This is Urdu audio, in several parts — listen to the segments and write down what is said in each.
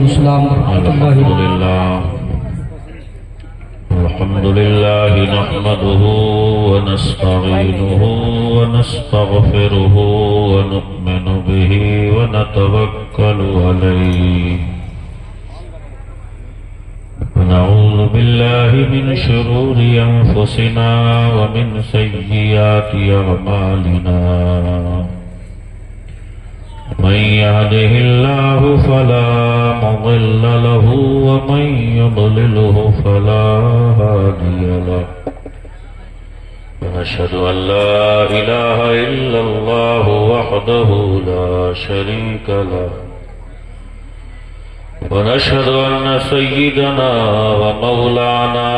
السلام ورحمۃ اللہ۔ الحمد لله نحمده ونستعينه ونستغفره ونؤمن به ونتوكل عليه ونعوذ بالله من شرور أنفسنا ومن سيئات أعمالنا من يهده الله فلا مضل له ومن يضلله فلا هادي له ونشهد أن لا إله إلا الله وحده لا شريك له ونشهد أن سيدنا ومولانا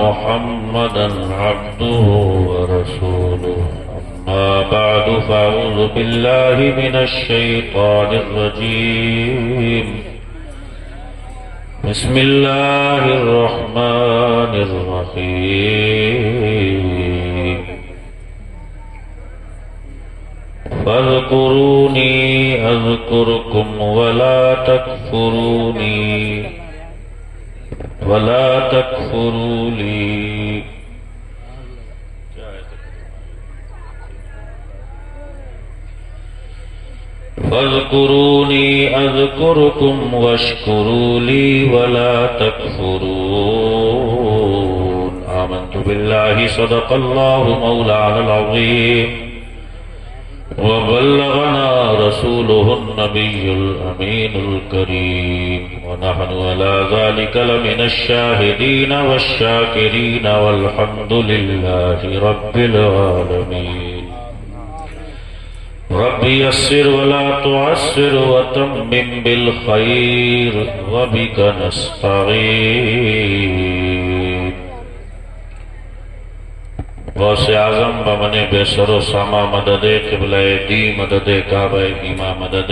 محمدا عبده ورسوله أما بعد فأعوذ بالله من الشيطان الرجيم بسم الله الرحمن الرحيم فاذكروني أذكركم ولا تكفروا لي فاذكروني أذكركم واشكروا لي ولا تكفرون آمنت بالله صدق الله مولانا العظيم وبلغنا رسوله النبي الأمين الكريم ونحن على ذلك لمن الشاهدين والشاكرين والحمد لله رب العالمين رب يسر ولا تعسر وتمم بالخير وبك نستعين غوث اعظم بمن بے سر و ساما مدد قبلہ دی مدد کعبہ ایما مدد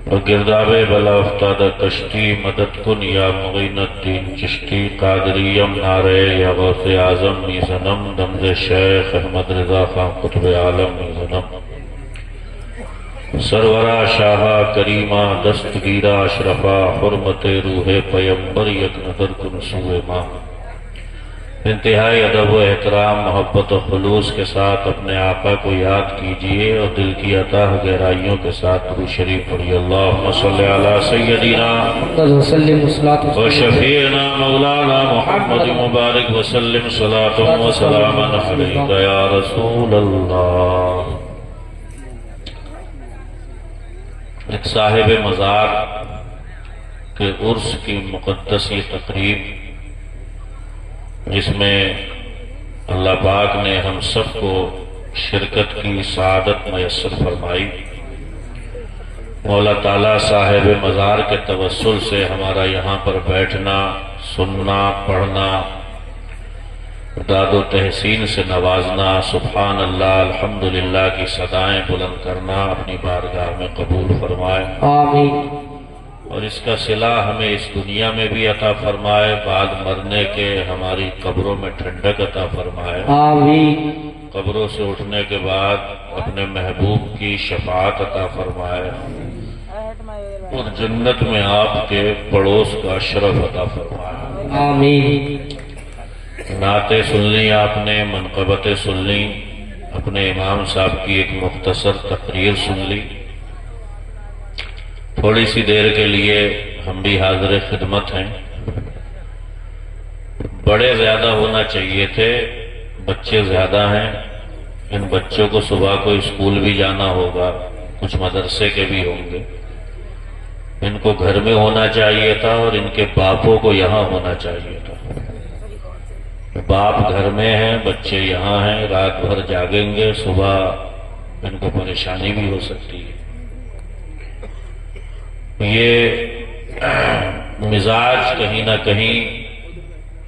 و گرداب بلا افتاد کشتی مدد کن یا مغین الدین چشتی قادریم نعرے یا غوث اعظم میزنم دمز شیخ احمد رضا خان قطب عالم میزنم سرورہ شاہا کریمہ دستگیرہ اشرفہ حرمت روح پیمبر یک نظر کن سوئے ماں انتہائی ادب و احترام محبت و خلوص کے ساتھ اپنے آقا کو یاد کیجئے اور دل کی عطا گہرائیوں کے ساتھ درود شریف پڑھیے اللہم صلی علی سیدنا و شفیعنا مولانا محمد مبارک وسلم صلاۃ و سلام علیک یا رسول اللہ۔ ایک صاحب مزار کے عرس کی مقدس یہ تقریب جس میں اللہ پاک نے ہم سب کو شرکت کی سعادت میسر فرمائی، مولا تعالیٰ صاحب مزار کے توسل سے ہمارا یہاں پر بیٹھنا، سننا، پڑھنا، داد و تحسین سے نوازنا، سبحان اللہ الحمدللہ کی صدائیں بلند کرنا اپنی بارگاہ میں قبول فرمائے آمین، اور اس کا صلہ ہمیں اس دنیا میں بھی عطا فرمائے، بعد مرنے کے ہماری قبروں میں ٹھنڈک عطا فرمائے آمین، قبروں سے اٹھنے کے بعد اپنے محبوب کی شفاعت عطا فرمائے اور جنت میں آپ کے پڑوس کا شرف عطا فرمائے آمین۔ نعتیں سن لی آپ نے، منقبتیں سن لی، اپنے امام صاحب کی ایک مختصر تقریر سن لی۔ تھوڑی سی دیر کے لیے ہم بھی حاضر خدمت ہیں۔ بڑے زیادہ ہونا چاہیے تھے، بچے زیادہ ہیں، ان بچوں کو صبح کو اسکول بھی جانا ہوگا، کچھ مدرسے کے بھی ہوں گے، ان کو گھر میں ہونا چاہیے تھا اور ان کے باپوں کو یہاں ہونا چاہیے تھا۔ باپ گھر میں ہیں، بچے یہاں ہیں، رات بھر جاگیں گے، صبح ان کو پریشانی بھی ہو سکتی ہے۔ یہ مزاج کہیں نہ کہیں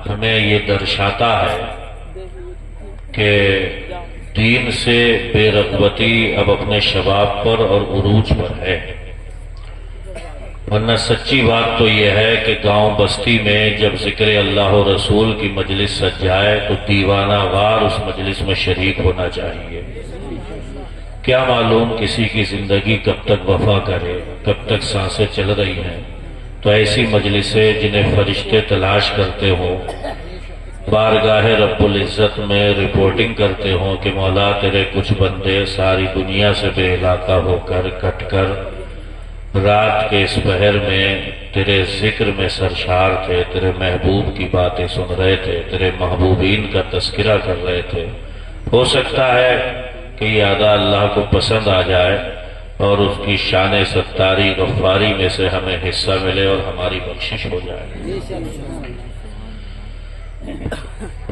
ہمیں یہ درشاتا ہے کہ دین سے بے رغبتی اب اپنے شباب پر اور عروج پر ہے، ورنہ سچی بات تو یہ ہے کہ گاؤں بستی میں جب ذکر اللہ و رسول کی مجلس سج جائے تو دیوانہ وار اس مجلس میں شریک ہونا چاہیے۔ کیا معلوم کسی کی زندگی کب تک وفا کرے، کب تک سانسیں چل رہی ہیں، تو ایسی مجلسیں جنہیں فرشتے تلاش کرتے ہوں، بارگاہ رب العزت میں رپورٹنگ کرتے ہوں کہ مولا تیرے کچھ بندے ساری دنیا سے بے علاقہ ہو کر کٹ کر رات کے اس پہر میں تیرے ذکر میں سرشار تھے، تیرے محبوب کی باتیں سن رہے تھے، تیرے محبوبین کا تذکرہ کر رہے تھے، ہو سکتا ہے کہ یہ ادا اللہ کو پسند آ جائے اور اس کی شان ستاری غفاری میں سے ہمیں حصہ ملے اور ہماری بخشش ہو جائے۔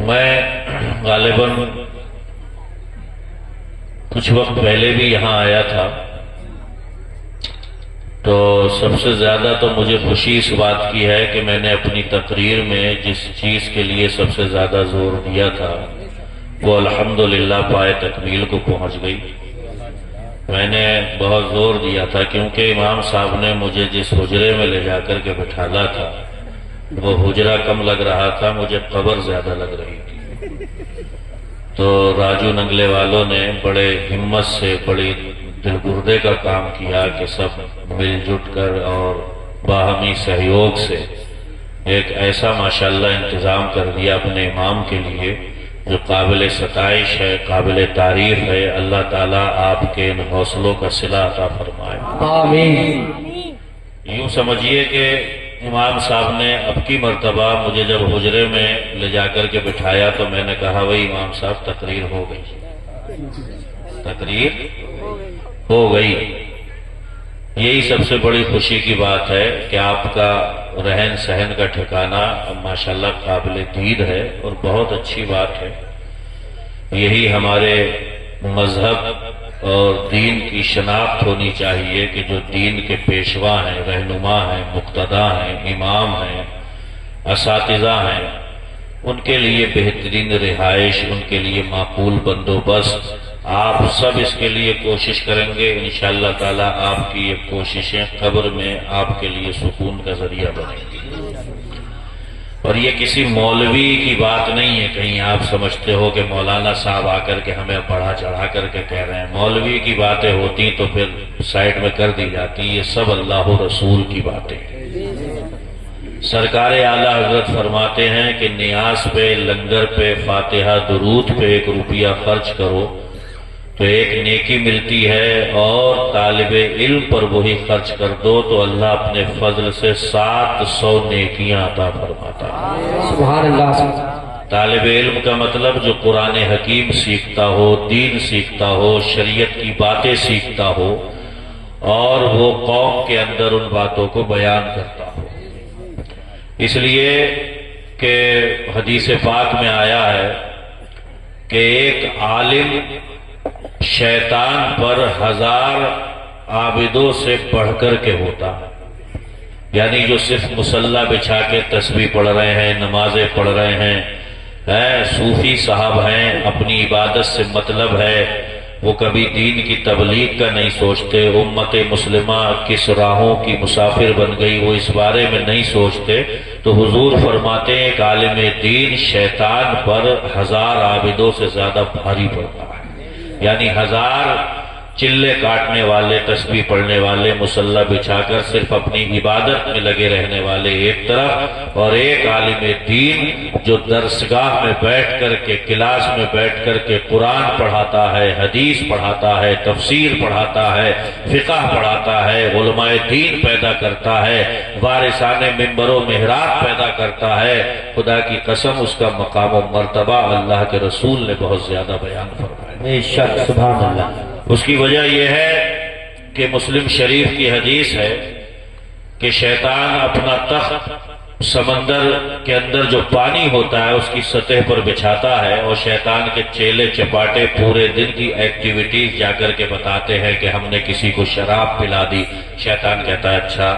میں غالباً کچھ وقت پہلے بھی یہاں آیا تھا، تو سب سے زیادہ تو مجھے خوشی اس بات کی ہے کہ میں نے اپنی تقریر میں جس چیز کے لیے سب سے زیادہ زور دیا تھا وہ الحمدللہ پائے تکمیل کو پہنچ گئی۔ میں نے بہت زور دیا تھا کیونکہ امام صاحب نے مجھے جس حجرے میں لے جا کر کے بٹھالا تھا وہ حجرہ کم لگ رہا تھا، مجھے قبر زیادہ لگ رہی تھی۔ تو راجو ننگلے والوں نے بڑے ہمت سے، بڑی دل گردے کا کام کیا کہ سب مل جٹ کر اور باہمی سہیوگ سے ایک ایسا ماشاءاللہ انتظام کر دیا اپنے امام کے لیے جو قابل ستائش ہے، قابل تعریف ہے۔ اللہ تعالیٰ آپ کے ان حوصلوں کا صلہ عطا فرمائے، آمین۔ یوں سمجھیے کہ امام صاحب نے اب کی مرتبہ مجھے جب حجرے میں لے جا کر کے بٹھایا تو میں نے کہا وہی امام صاحب تقریر ہو گئی، تقریر ہو گئی۔ یہی سب سے بڑی خوشی کی بات ہے کہ آپ کا رہن سہن کا ٹھکانہ ماشاءاللہ قابل دید ہے اور بہت اچھی بات ہے۔ یہی ہمارے مذہب اور دین کی شناخت ہونی چاہیے کہ جو دین کے پیشوا ہیں، رہنما ہیں، مقتدا ہیں، امام ہیں، اساتذہ ہیں، ان کے لیے بہترین رہائش، ان کے لیے معقول بندوبست، آپ سب اس کے لیے کوشش کریں گے، انشاءاللہ تعالیٰ آپ کی یہ کوششیں قبر میں آپ کے لیے سکون کا ذریعہ بنیں گی۔ اور یہ کسی مولوی کی بات نہیں ہے، کہیں آپ سمجھتے ہو کہ مولانا صاحب آ کر کے ہمیں بڑھا چڑھا کر کے کہہ رہے ہیں۔ مولوی کی باتیں ہوتی تو پھر سائڈ میں کر دی جاتی، یہ سب اللہ و رسول کی باتیں ہیں۔ سرکار اعلیٰ حضرت فرماتے ہیں کہ نیاز پہ، لنگر پہ، فاتحہ درود پہ 1 روپیہ خرچ کرو تو 1 نیکی ملتی ہے، اور طالب علم پر وہی خرچ کر دو تو اللہ اپنے فضل سے 700 نیکیاں عطا فرماتا ہے۔ سبحان اللہ۔ طالب علم کا مطلب جو قرآن حکیم سیکھتا ہو، دین سیکھتا ہو، شریعت کی باتیں سیکھتا ہو اور وہ قوم کے اندر ان باتوں کو بیان کرتا ہو۔ اس لیے کہ حدیث پاک میں آیا ہے کہ ایک عالم شیطان پر 1000 عابدوں سے بڑھ کر کے ہوتا ہے، یعنی جو صرف مصلی بچھا کے تسبیح پڑھ رہے ہیں، نمازیں پڑھ رہے ہیں، صوفی صاحب ہیں، اپنی عبادت سے مطلب ہے، وہ کبھی دین کی تبلیغ کا نہیں سوچتے، امت مسلمہ کس راہوں کی مسافر بن گئی وہ اس بارے میں نہیں سوچتے، تو حضور فرماتے ہیں کہ عالم دین شیطان پر 1000 عابدوں سے زیادہ بھاری پڑتا ہے، یعنی 1000 چلے کاٹنے والے، تسبیح پڑھنے والے، مصلی بچھا کر صرف اپنی عبادت میں لگے رہنے والے ایک طرف، اور ایک عالم دین جو درسگاہ میں بیٹھ کر کے، کلاس میں بیٹھ کر کے قرآن پڑھاتا ہے، حدیث پڑھاتا ہے، تفسیر پڑھاتا ہے، فقہ پڑھاتا ہے، علماء دین پیدا کرتا ہے، وارثان منبر و محراب پیدا کرتا ہے، خدا کی قسم اس کا مقام و مرتبہ اللہ کے رسول نے بہت زیادہ بیان فرمایا۔ بے شک، سبحان اللہ۔ اس کی وجہ یہ ہے کہ مسلم شریف کی حدیث ہے کہ شیطان اپنا تخت سمندر کے اندر جو پانی ہوتا ہے اس کی سطح پر بچھاتا ہے، اور شیطان کے چیلے چپاٹے پورے دن کی ایکٹیویٹیز جا کر کے بتاتے ہیں کہ ہم نے کسی کو شراب پلا دی، شیطان کہتا ہے اچھا،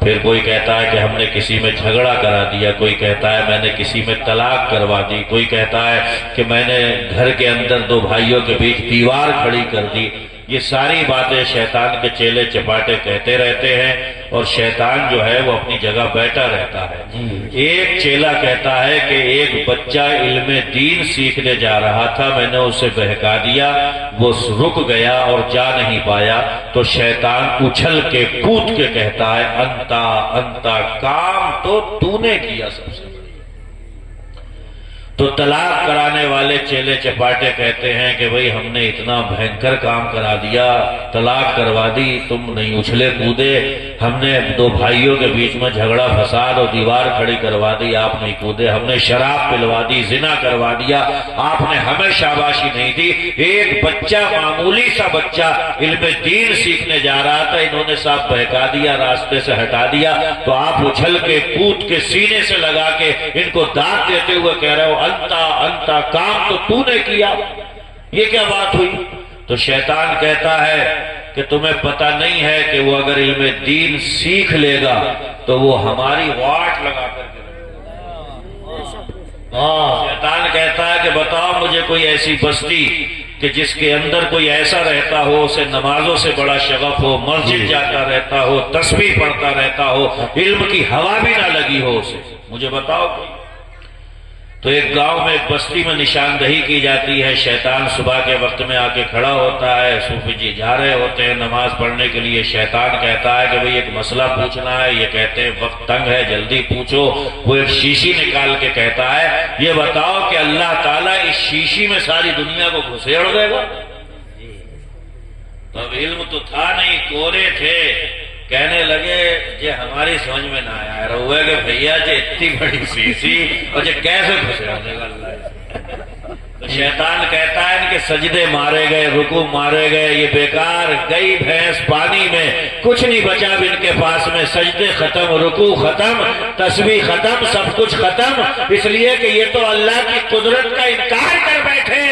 پھر کوئی کہتا ہے کہ ہم نے کسی میں جھگڑا کرا دیا، کوئی کہتا ہے میں نے کسی میں طلاق کروا دی، کوئی کہتا ہے کہ میں نے گھر کے اندر 2 بھائیوں کے بیچ دیوار کھڑی کر دی۔ یہ ساری باتیں شیطان کے چیلے چپاٹے کہتے رہتے ہیں، اور شیطان جو ہے وہ اپنی جگہ بیٹھا رہتا ہے۔ ایک چیلا کہتا ہے کہ ایک بچہ علم دین سیکھنے جا رہا تھا، میں نے اسے بہکا دیا، وہ رک گیا اور جا نہیں پایا، تو شیطان اچھل کے کود کے کہتا ہے انتا انتا کام تو تو نے کیا سب سے۔ تو طلاق کرانے والے چیلے چپاٹے کہتے ہیں کہ بھئی ہم نے اتنا بھینکر کام کرا دیا، طلاق کروا دی، تم نہیں اچھلے کودے، ہم نے دو بھائیوں کے بیچ میں جھگڑا فساد اور دیوار کھڑی کروا دی، آپ نہیں کودے، ہم نے شراب پلوا دی، زنا کروا دیا، آپ نے ہمیں شاباشی نہیں دی۔ ایک بچہ، معمولی سا بچہ علم دین سیکھنے جا رہا تھا، انہوں نے صاحب بہکا دیا، راستے سے ہٹا دیا، تو آپ اچھل کے کود کے سینے سے لگا کے ان کو داد دیتے ہوئے کہہ رہے ہو انتا کام تو نے کیا، یہ کیا بات ہوئی؟ تو شیطان کہتا ہے کہ تمہیں پتہ نہیں ہے کہ وہ اگر علم دین سیکھ لے گا تو وہ ہماری واٹ لگا کر کے شیطان کہتا ہے کہ بتاؤ مجھے کوئی ایسی بستی کہ جس کے اندر کوئی ایسا رہتا ہو، اسے نمازوں سے بڑا شغف ہو، مسجد جاتا رہتا ہو، تسبیح پڑھتا رہتا ہو، علم کی ہوا بھی نہ لگی ہو اسے، مجھے بتاؤ۔ تو ایک گاؤں میں ایک بستی میں نشاندہی کی جاتی ہے، شیطان صبح کے وقت میں آ کے کھڑا ہوتا ہے، صوفی جی جا رہے ہوتے ہیں نماز پڑھنے کے لیے، شیطان کہتا ہے کہ بھئی ایک مسئلہ پوچھنا ہے، یہ کہتے ہیں وقت تنگ ہے جلدی پوچھو۔ وہ ایک شیشی نکال کے کہتا ہے یہ بتاؤ کہ اللہ تعالیٰ اس شیشی میں ساری دنیا کو گھسیڑ دے گا؟ تو اب علم تو تھا نہیں، کورے تھے، کہنے لگے جی ہماری سمجھ میں نہ آیا رہے کہ بھیا جی اتنی بڑی شیشی اور جی کیسے گھسیڑ دے گا اللہ؟ تو شیطان کہتا ہے ان کے سجدے مارے گئے، رکوع مارے گئے، یہ بیکار گئی بھینس پانی میں، کچھ نہیں بچا اب ان کے پاس میں، سجدے ختم، رکوع ختم، تسبیح ختم، سب کچھ ختم، اس لیے کہ یہ تو اللہ کی قدرت کا انکار کر بیٹھے۔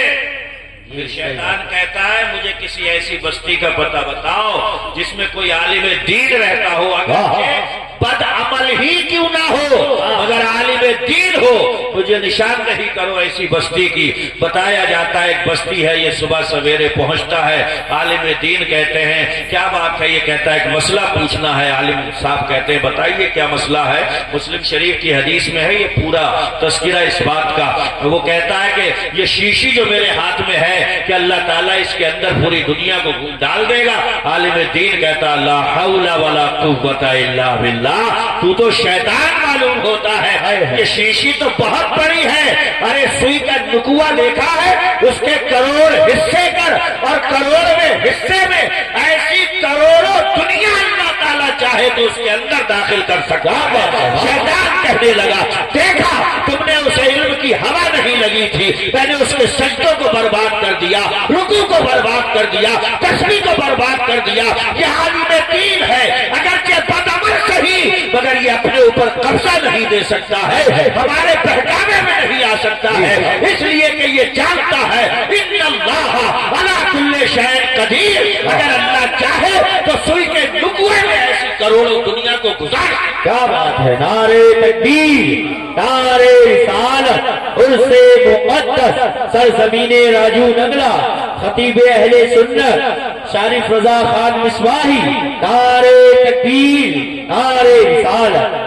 پھر شیطان کہتا ہے مجھے کسی ایسی بستی کا پتہ بتاؤ جس میں کوئی عالم دین رہتا ہو، اگر بد عمل ہی کیوں نہ ہو مگر عالم دین ہو، مجھے نشاندہی کرو ایسی بستی کی۔ بتایا جاتا ہے ایک بستی ہے، یہ صبح سویرے پہنچتا ہے، عالم دین کہتے ہیں کیا بات ہے؟ یہ کہتا ہے ایک مسئلہ پوچھنا ہے۔ عالم صاحب کہتے ہیں بتائیے کیا مسئلہ ہے؟ مسلم شریف کی حدیث میں ہے یہ پورا تذکرہ اس بات کا۔ وہ کہتا ہے کہ یہ شیشی جو میرے ہاتھ میں ہے کہ اللہ تعالیٰ اس کے اندر پوری دنیا کو ڈال دے گا؟ عالم دین کہتا لا حول ولا قوت الا باللہ، تو تو شیطان معلوم ہوتا ہے، یہ شیشی تو بہت بڑی ہے، ارے سوئی کا نکوا دیکھا ہے، اس کے کروڑ حصے کر اور کروڑویں حصے میں ایسی کروڑوں دنیا اللہ تعالیٰ چاہے تو اس کے اندر داخل کر سکتا ہے۔ شیطان کہنے لگا دیکھا تم نے اسے علم کی ہوا نہیں لگی تھی، میں نے اس کے سجدوں کو برباد کر دیا، رکوع کو برباد کر دیا، تسبیح کو برباد کر دیا۔ یہ عالم دین ہے، اگرچہ بدعمل صحیح مگر یہ اپنے اوپر قبضہ نہیں دے سکتا ہے، ہمارے بہکاوے میں نہیں آ سکتا ہے، اس لیے کہ یہ جانتا ہے ان اللہ علی کل شیء قدیر، اگر اللہ چاہے تو سوئی کے نکوے میں ایسی کروڑوں دنیا کو گزار۔ کیا بات ہے! نعرے تکبیر، نعرے رسالت، عرص مقدس، سرزمین راجو نگلا، خطیب اہل سنت شریف رضا خان مصباحی، نعرے تکبیر، نعرے رسالت۔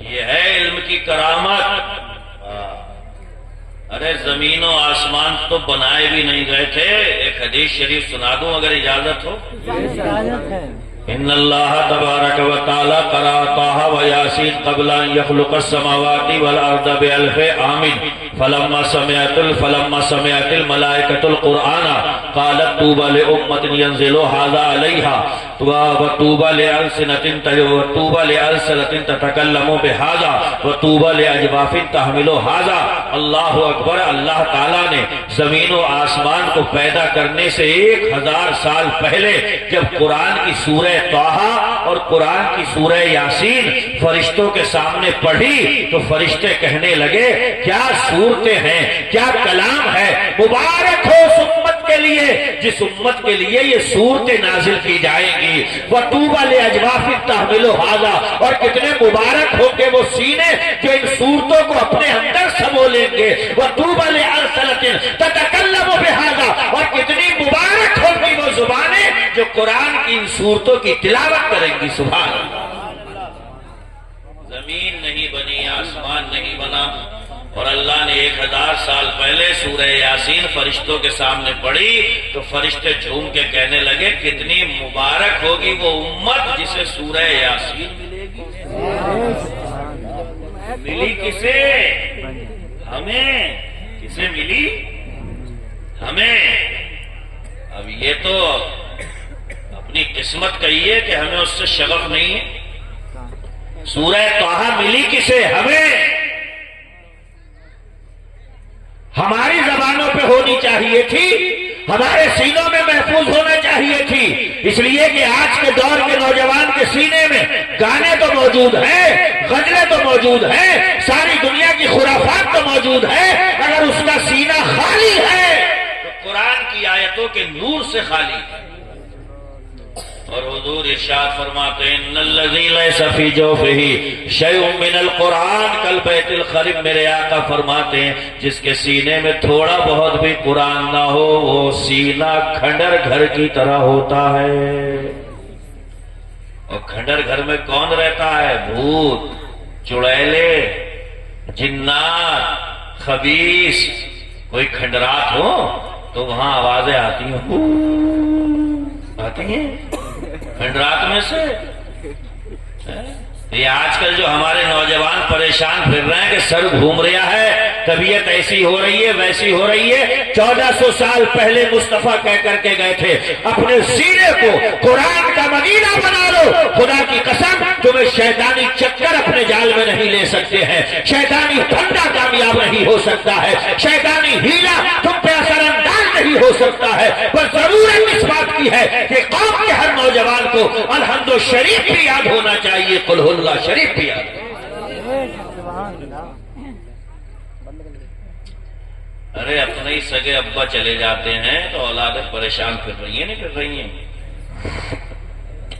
یہ ہے علم کی کرامت۔ ارے زمین و آسمان تو بنائے بھی نہیں گئے تھے۔ ایک حدیث شریف سنا دوں اگر اجازت ہو؟ ان اللہ تبارک و تعالی قرأ طٰہ و یاسین قبل ان یخلق السماوات والارض بألف عام فلما سمعت الملائکۃ القرآن قالت طوبى لأمة ينزل هذا عليها وطوبى لألسنة تتكلم بهذا وطوبى لأجواف تحمل هذا۔ اللہ اکبر! اللہ تعالیٰ نے زمین و آسمان کو پیدا کرنے سے 1000 سال پہلے جب قرآن کی سورہ طٰہ اور قرآن کی سورہ یاسین فرشتوں کے سامنے پڑھی تو فرشتے کہنے لگے کیا صورتیں ہیں، کیا کلام ہے، مبارک ہو اس امت کے لیے جس امت کے لیے یہ صورتیں نازل کی جائیں گی۔ وَطُوبَى لِأَجْوَافٍ تَحْمِلُ هَذَا، اور کتنے مبارک ہوں گے وہ سینے جو ان صورتوں کو اپنے اندر سمو لیں گے۔ وَطُوبَى لِأَلْسِنَةٍ تَتَكَلَّمُ بِهَذَا، اور کتنی مبارک ہوں گی وہ زبانیں جو قرآن کی ان صورتوں کی تلاوت کریں گی۔ سبحان اللہ! زمین نہیں بنی، آسمان نہیں بنا، اور اللہ نے 1000 سال پہلے سورہ یاسین فرشتوں کے سامنے پڑھی تو فرشتے جھوم کے کہنے لگے کتنی مبارک ہوگی وہ امت جسے سورہ یاسین ملے گی۔ ملی کسے؟ ہمیں۔ کسے ملی؟ ہمیں۔ اب یہ تو اپنی قسمت کہیے کہ ہمیں اس سے شغف نہیں ہے۔ سورہ طٰہٰ ملی کسے؟ ہمیں۔ ہماری زبانوں پہ ہونی چاہیے تھی، ہمارے سینوں میں محفوظ ہونا چاہیے تھی، اس لیے کہ آج کے دور کے نوجوان کے سینے میں گانے تو موجود ہیں، غزلیں تو موجود ہیں، ساری دنیا کی خرافات تو موجود ہے، اگر اس کا سینہ خالی ہے تو قرآن کی آیتوں کے نور سے خالی ہے۔ اور حضور ارشاد فرماتے ہیں ان الذی لیس فی جوفہ شیء من القرآن کالبیت الخرب، میرے آقا فرماتے ہیں جس کے سینے میں تھوڑا بہت بھی قرآن نہ ہو وہ سینہ کھنڈر گھر کی طرح ہوتا ہے۔ اور کھنڈر گھر میں کون رہتا ہے؟ بھوت، چڑیلے، جنات، خبیث۔ کوئی کھنڈرات ہو تو وہاں آوازیں آتی ہیں کھنڈرات میں سے۔ یہ آج کل جو ہمارے نوجوان پریشان پھر رہے ہیں کہ سر گھوم رہا ہے، طبیعت ایسی ہو رہی ہے ویسی ہو رہی ہے۔ 1400 سال پہلے مصطفیٰ کہہ کر کے گئے تھے اپنے سینے کو قرآن کا مدینہ بنا لو، خدا کی قسم تمہیں شیطانی چکر اپنے جال میں نہیں لے سکتے ہیں، شیطانی پھندا کامیاب نہیں ہو سکتا ہے، شیطانی ہیلا تم پہ اثر انداز نہیں ہو سکتا ہے۔ پر ضرورت اس بات کی ہے کہ قوم کے ہر نوجوان کو الحمد شریف بھی یاد ہونا چاہیے، قل ہو اللہ شریف بھی یاد۔ ارے اپنے ہی سگے ابا چلے جاتے ہیں تو اولادیں پریشان پھر رہی ہیں، نہیں پھر رہی ہیں،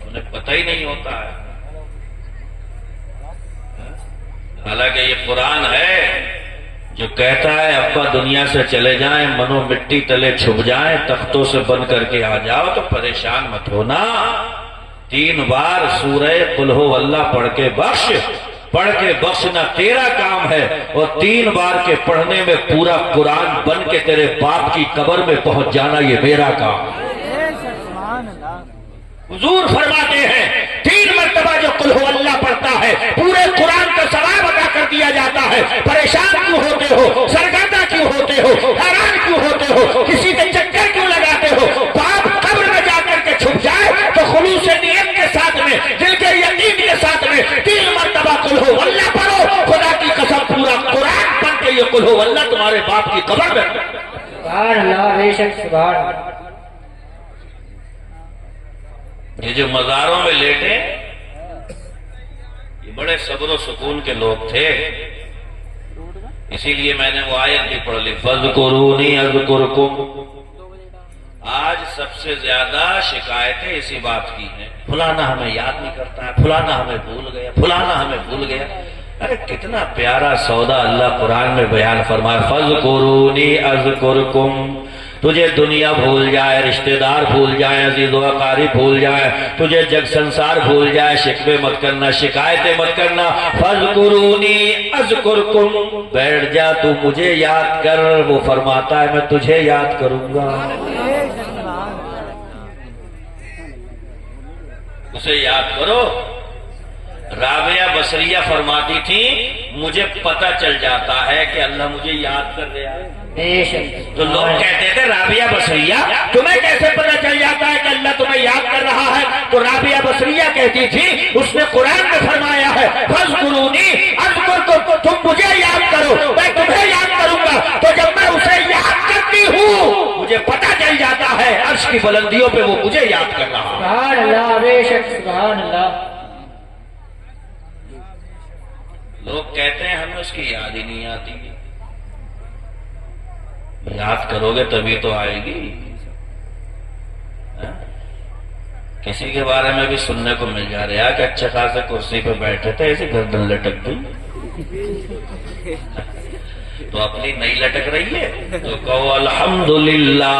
انہیں پتہ ہی نہیں ہوتا ہے۔ حالانکہ یہ قرآن ہے جو کہتا ہے ابا دنیا سے چلے جائیں، منو مٹی تلے چھپ جائیں، تختوں سے بن کر کے آ جاؤ تو پریشان مت ہونا۔ 3 بار سورہ قل ہو اللہ پڑھ کے بخشنا تیرا کام ہے، اور 3 بار کے پڑھنے میں پورا قرآن بن کے تیرے باپ کی قبر میں پہنچ جانا یہ میرا کام ہے۔ حضور فرماتے ہیں 3 مرتبہ جو قل ہو اللہ پڑھتا ہے پورے قرآن کا ثواب ادا کر دیا جاتا ہے۔ پریشان کیوں ہوتے ہو؟ سرگردہ کیوں ہوتے ہو؟ حیران کیوں ہوتے ہو؟ کسی کے چکر کیوں لگاتے ہو؟ باپ قبر میں جا کر کے چھپ جائے تو خلوص نیت کے ساتھ میں، دل کے یقین کے ساتھ میں 3 مرتبہ قل ہو اللہ پڑھو، خدا کی قسم پورا قرآن پڑھ کے یہ قل ہو اللہ تمہارے باپ کی قبر میں۔ سبحان اللہ، بے شک سبحان اللہ۔ یہ جو مزاروں میں لیٹے یہ بڑے صبر و سکون کے لوگ تھے، اسی لیے میں نے وہ آیت بھی پڑھ لی فَاذْكُرُونِي أَذْكُرْكُمْ۔ آج سب سے زیادہ شکایتیں اسی بات کی ہیں، فلانا ہمیں یاد نہیں کرتا ہے، فلانا ہمیں بھول گیا، فلانا ہمیں بھول گیا۔ ارے کتنا پیارا سودا اللہ قرآن میں بیان فرمایا فَاذْكُرُونِي أَذْكُرْكُمْ۔ تجھے دنیا بھول جائے، رشتہ دار بھول جائیں، عزیز و اقارب بھول جائیں، تجھے جگ سنسار بھول جائے، شکوے مت کرنا، شکایتیں مت کرنا۔ فَاذْكُرُونِي أَذْكُرْكُمْ، بیٹھ جا تو مجھے یاد کر، وہ فرماتا ہے میں تجھے یاد کروں گا۔ اسے یاد کرو۔ رابعہ بصریہ فرماتی تھی مجھے پتہ چل جاتا ہے کہ اللہ مجھے یاد کر رہا ہے۔ تو لوگ کہتے تھے رابعہ بصریہ تمہیں کیسے پتہ چل جاتا ہے کہ اللہ تمہیں یاد کر رہا ہے؟ تو رابعہ بصریہ کہتی تھی اس نے قرآن میں فرمایا ہے فَاذْكُرُونِي أَذْكُرْكُمْ، تم مجھے یاد کرو میں تمہیں یاد کروں گا۔ تو جب میں اسے یاد کرتی ہوں مجھے پتہ چل جاتا ہے عرش کی بلندیوں پہ وہ مجھے یاد کر رہا ہے۔ سبحان اللہ، بے شک سبحان اللہ۔ لوگ کہتے ہیں ہمیں اس کی یاد ہی نہیں آتی، یاد کرو گے تبھی تو آئے گی۔ کسی کے بارے میں بھی سننے کو مل جا رہا ہے کہ اچھے خاصے کرسی پہ بیٹھے تھے ایسی گردن لٹک گئی، تو اپنی نہیں لٹک رہی ہے تو کہو الحمدللہ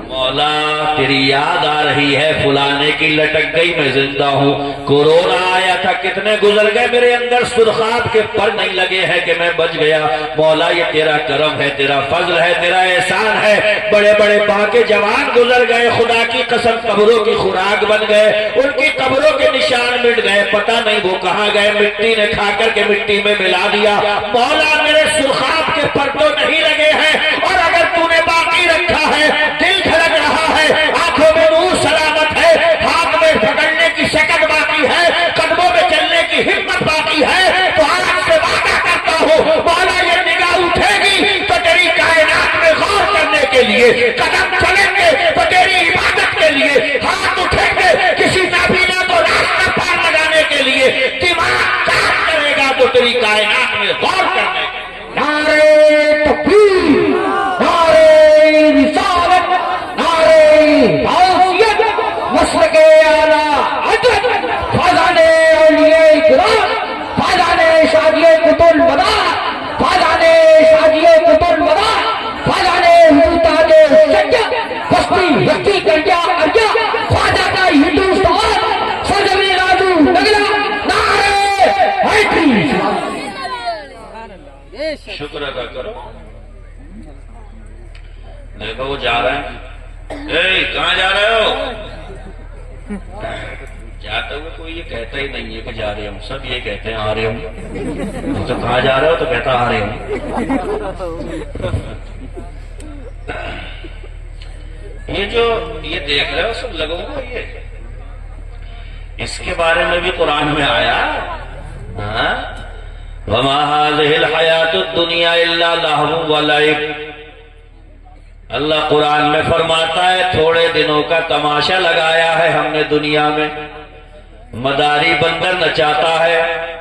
مولا تیری یاد آ رہی ہے، فلانے کی لٹک گئی، میں زندہ ہوں، کورونا آیا تھا، کتنے گزر گئے، میرے اندر سرخاب کے پر نہیں لگے ہیں کہ میں بچ گیا۔ مولا یہ تیرا کرم ہے، تیرا فضل ہے، تیرا احسان ہے۔ بڑے بڑے باقی جوان گزر گئے، خدا کی قسم قبروں کی خوراک بن گئے، ان کی قبروں کے نشان مٹ گئے، پتہ نہیں وہ کہاں گئے، مٹی نے کھا کر کے مٹی میں ملا دیا۔ مولا میرے سرخاب کے پر تو نہیں لگے ہیں، اور اگر تو نے باقی رکھا ہے، دل دھڑک رہا ہے، آنکھوں میں نور سلامت ہے، ہاتھ میں پکڑنے کی شکل باقی ہے، قدموں میں چلنے کی ہمت باقی ہے، تو آج سے وعدہ کرتا ہوں مولا یہ نگاہ اٹھے گی تو تیری کائنات میں غور کرنے کے لیے، قدم چلیں گے تو تیری عبادت کے لیے، ہاتھ اٹھیں گے کسی نابینا کو راستہ پار لگانے کے لیے، دماغ کام کرے گا تو تیری کائنات میں غور کرنے کے لیے۔ نعرے تکبیر، نعرے رسالت، نعرے غوثیت، مسلک اعلیٰ حضرت فیضان اولیاء کرام، فیضان شادی قطب المدار، فیضان شادی قطب المدار، فیضان حضرت سجا بستی بستی کنڈیا ارجا، خواجہ کا ہندوستان، سرزمین راجو نگلا، نعرے حیدری۔ شکر ادا کرو، دیکھو وہ جا رہے ہیں، اے کہاں جا رہے ہو؟ جاتے ہوئے کوئی یہ کہتا ہی نہیں ہے کہ جا رہے ہوں، سب یہ کہتے ہیں آ رہے ہوں۔ تو کہاں جا رہے ہو؟ تو کہتا آ رہے ہوں۔ یہ جو یہ دیکھ رہے ہو سب لوگوں کو، یہ اس کے بارے میں بھی قرآن میں آیا، ہاں وَمَا هَذِهِ الْحَيَاةُ الدُّنْيَا إِلَّا لَهْوٌ وَلَعِبٌ۔ اللہ قرآن میں فرماتا ہے تھوڑے دنوں کا تماشا لگایا ہے ہم نے دنیا میں، مداری بندر نچاتا ہے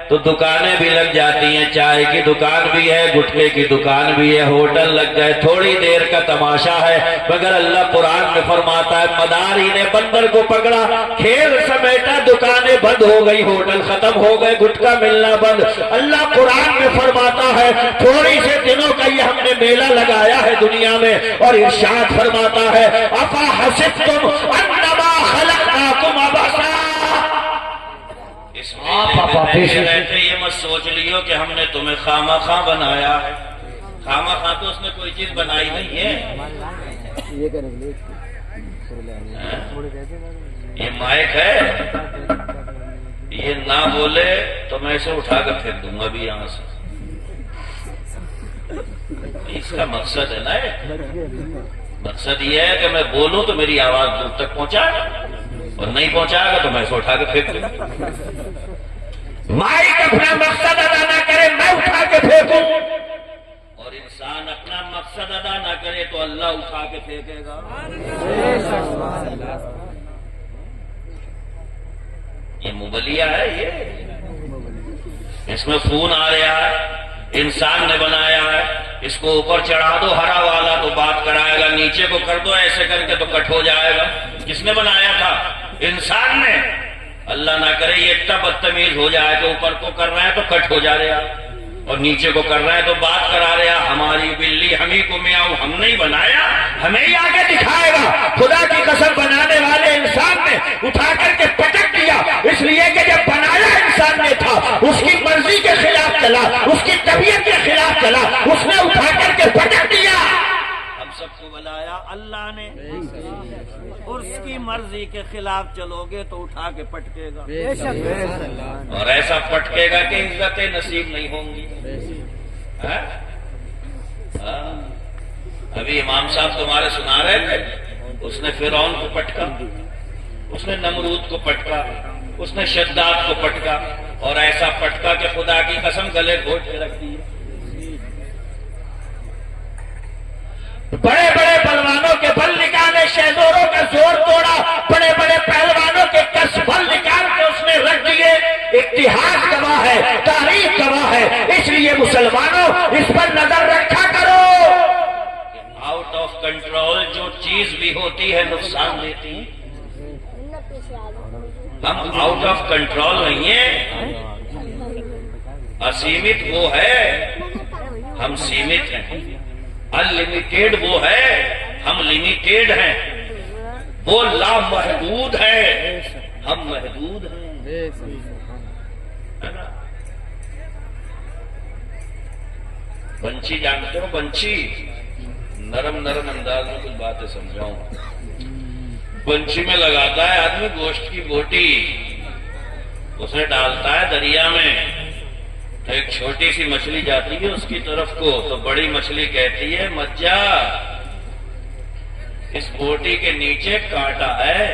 تو دکانیں بھی لگ جاتی ہیں، چائے کی دکان بھی ہے، گٹکے کی دکان بھی ہے، ہوٹل لگ گئے، تھوڑی دیر کا تماشا ہے، مگر اللہ قرآن میں فرماتا ہے مداری نے بندر کو پکڑا، کھیل سمیٹا، دکانیں بند ہو گئی، ہوٹل ختم ہو گئے، گٹکا ملنا بند۔ اللہ قرآن میں فرماتا ہے تھوڑی سے دنوں کا یہ ہم نے میلہ لگایا ہے دنیا میں، اور ارشاد فرماتا ہے افا حسبتم انما خلقناکم عبثا، اس میں رہتے یہ مت سوچ لیو کہ ہم نے تمہیں خواہ خواہ بنایا ہے، خواہ خواہ تو اس نے کوئی چیز بنائی نہیں ہے۔ یہ مائک ہے، یہ نہ بولے تو میں اسے اٹھا کر پھینک دوں گا بھی یہاں سے، اس کا مقصد ہے نا، مقصد یہ ہے کہ میں بولوں تو میری آواز دور تک پہنچائے، اور نہیں پہنچائے گا تو میں اسے اٹھا کے پھینک دوں۔ مائک اپنا مقصد ادا نہ کرے میں اٹھا کے پھینکوں، اور انسان اپنا مقصد ادا نہ کرے تو اللہ اٹھا کے پھینکے گا۔ یہ مبلیہ ہے، یہ اس میں خون آ رہا ہے، انسان نے بنایا ہے، اس کو اوپر چڑھا دو ہرا والا تو بات کرائے گا، نیچے کو کر دو ایسے کر کے تو کٹ ہو جائے گا۔ کس نے بنایا تھا؟ انسان نے۔ اللہ نہ کرے یہ اتنا بدتمیز ہو جائے کہ اوپر کو کر رہا ہے تو کٹ ہو جا رہا، اور نیچے کو کر رہا ہے تو بات کرا رہا، ہماری بلی ہمیں کو میاؤں، ہم نہیں بنایا، ہمیں ہی آگے دکھائے گا۔ خدا کی قسم بنانے والے انسان نے اٹھا کر کے پٹک دیا، اس لیے کہ جب بنایا انسان نے تھا اس کی مرضی کے خلاف چلا، اس کی طبیعت کے خلاف چلا، اس نے اٹھا کر کے پٹک دیا۔ ہم سب کو بلایا اللہ نے، اور اس کی مرضی کے خلاف چلو گے تو اٹھا کے پٹکے گا، اور ایسا پٹکے گا کہ عزتیں نصیب نہیں ہوں گی۔ ابھی امام صاحب تمہارے سنا رہے تھے، اس نے فرعون کو پٹکا، اس نے نمرود کو پٹکا، اس نے شداد کو پٹکا، اور ایسا پٹکا کہ خدا کی قسم گلے گھونٹ کے رکھ دی۔ بڑے بڑے پہلوانوں کے بل نکالے، شہزوروں کا زور توڑا، بڑے بڑے پہلوانوں کے کس بل نکال کے اس نے رکھ دیے۔ اتحاد گواہ ہے، تاریخ گواہ ہے، اس لیے مسلمانوں اس پر نظر رکھا کرو۔ آؤٹ آف کنٹرول جو چیز بھی ہوتی ہے نقصان دیتی ہے۔ ہم آؤٹ آف کنٹرول نہیں ہیں، اسیمت وہ ہے، ہم سیمت ہیں، انلمیٹیڈ وہ ہے، ہم لمیٹیڈ ہیں۔ وہ لامحدود ہے، ہم محدود ہیں، ہے نا؟ بنچی جانتے ہو؟ بنچی، نرم نرم انداز میں کچھ باتیں سمجھاؤں. بنچی میں لگاتا ہے آدمی گوشت کی بوٹی، اسے ڈالتا ہے دریا میں، تو ایک چھوٹی سی مچھلی جاتی ہے اس کی طرف کو، تو بڑی مچھلی کہتی ہے مت جا، اس بوٹی کے نیچے کانٹا ہے،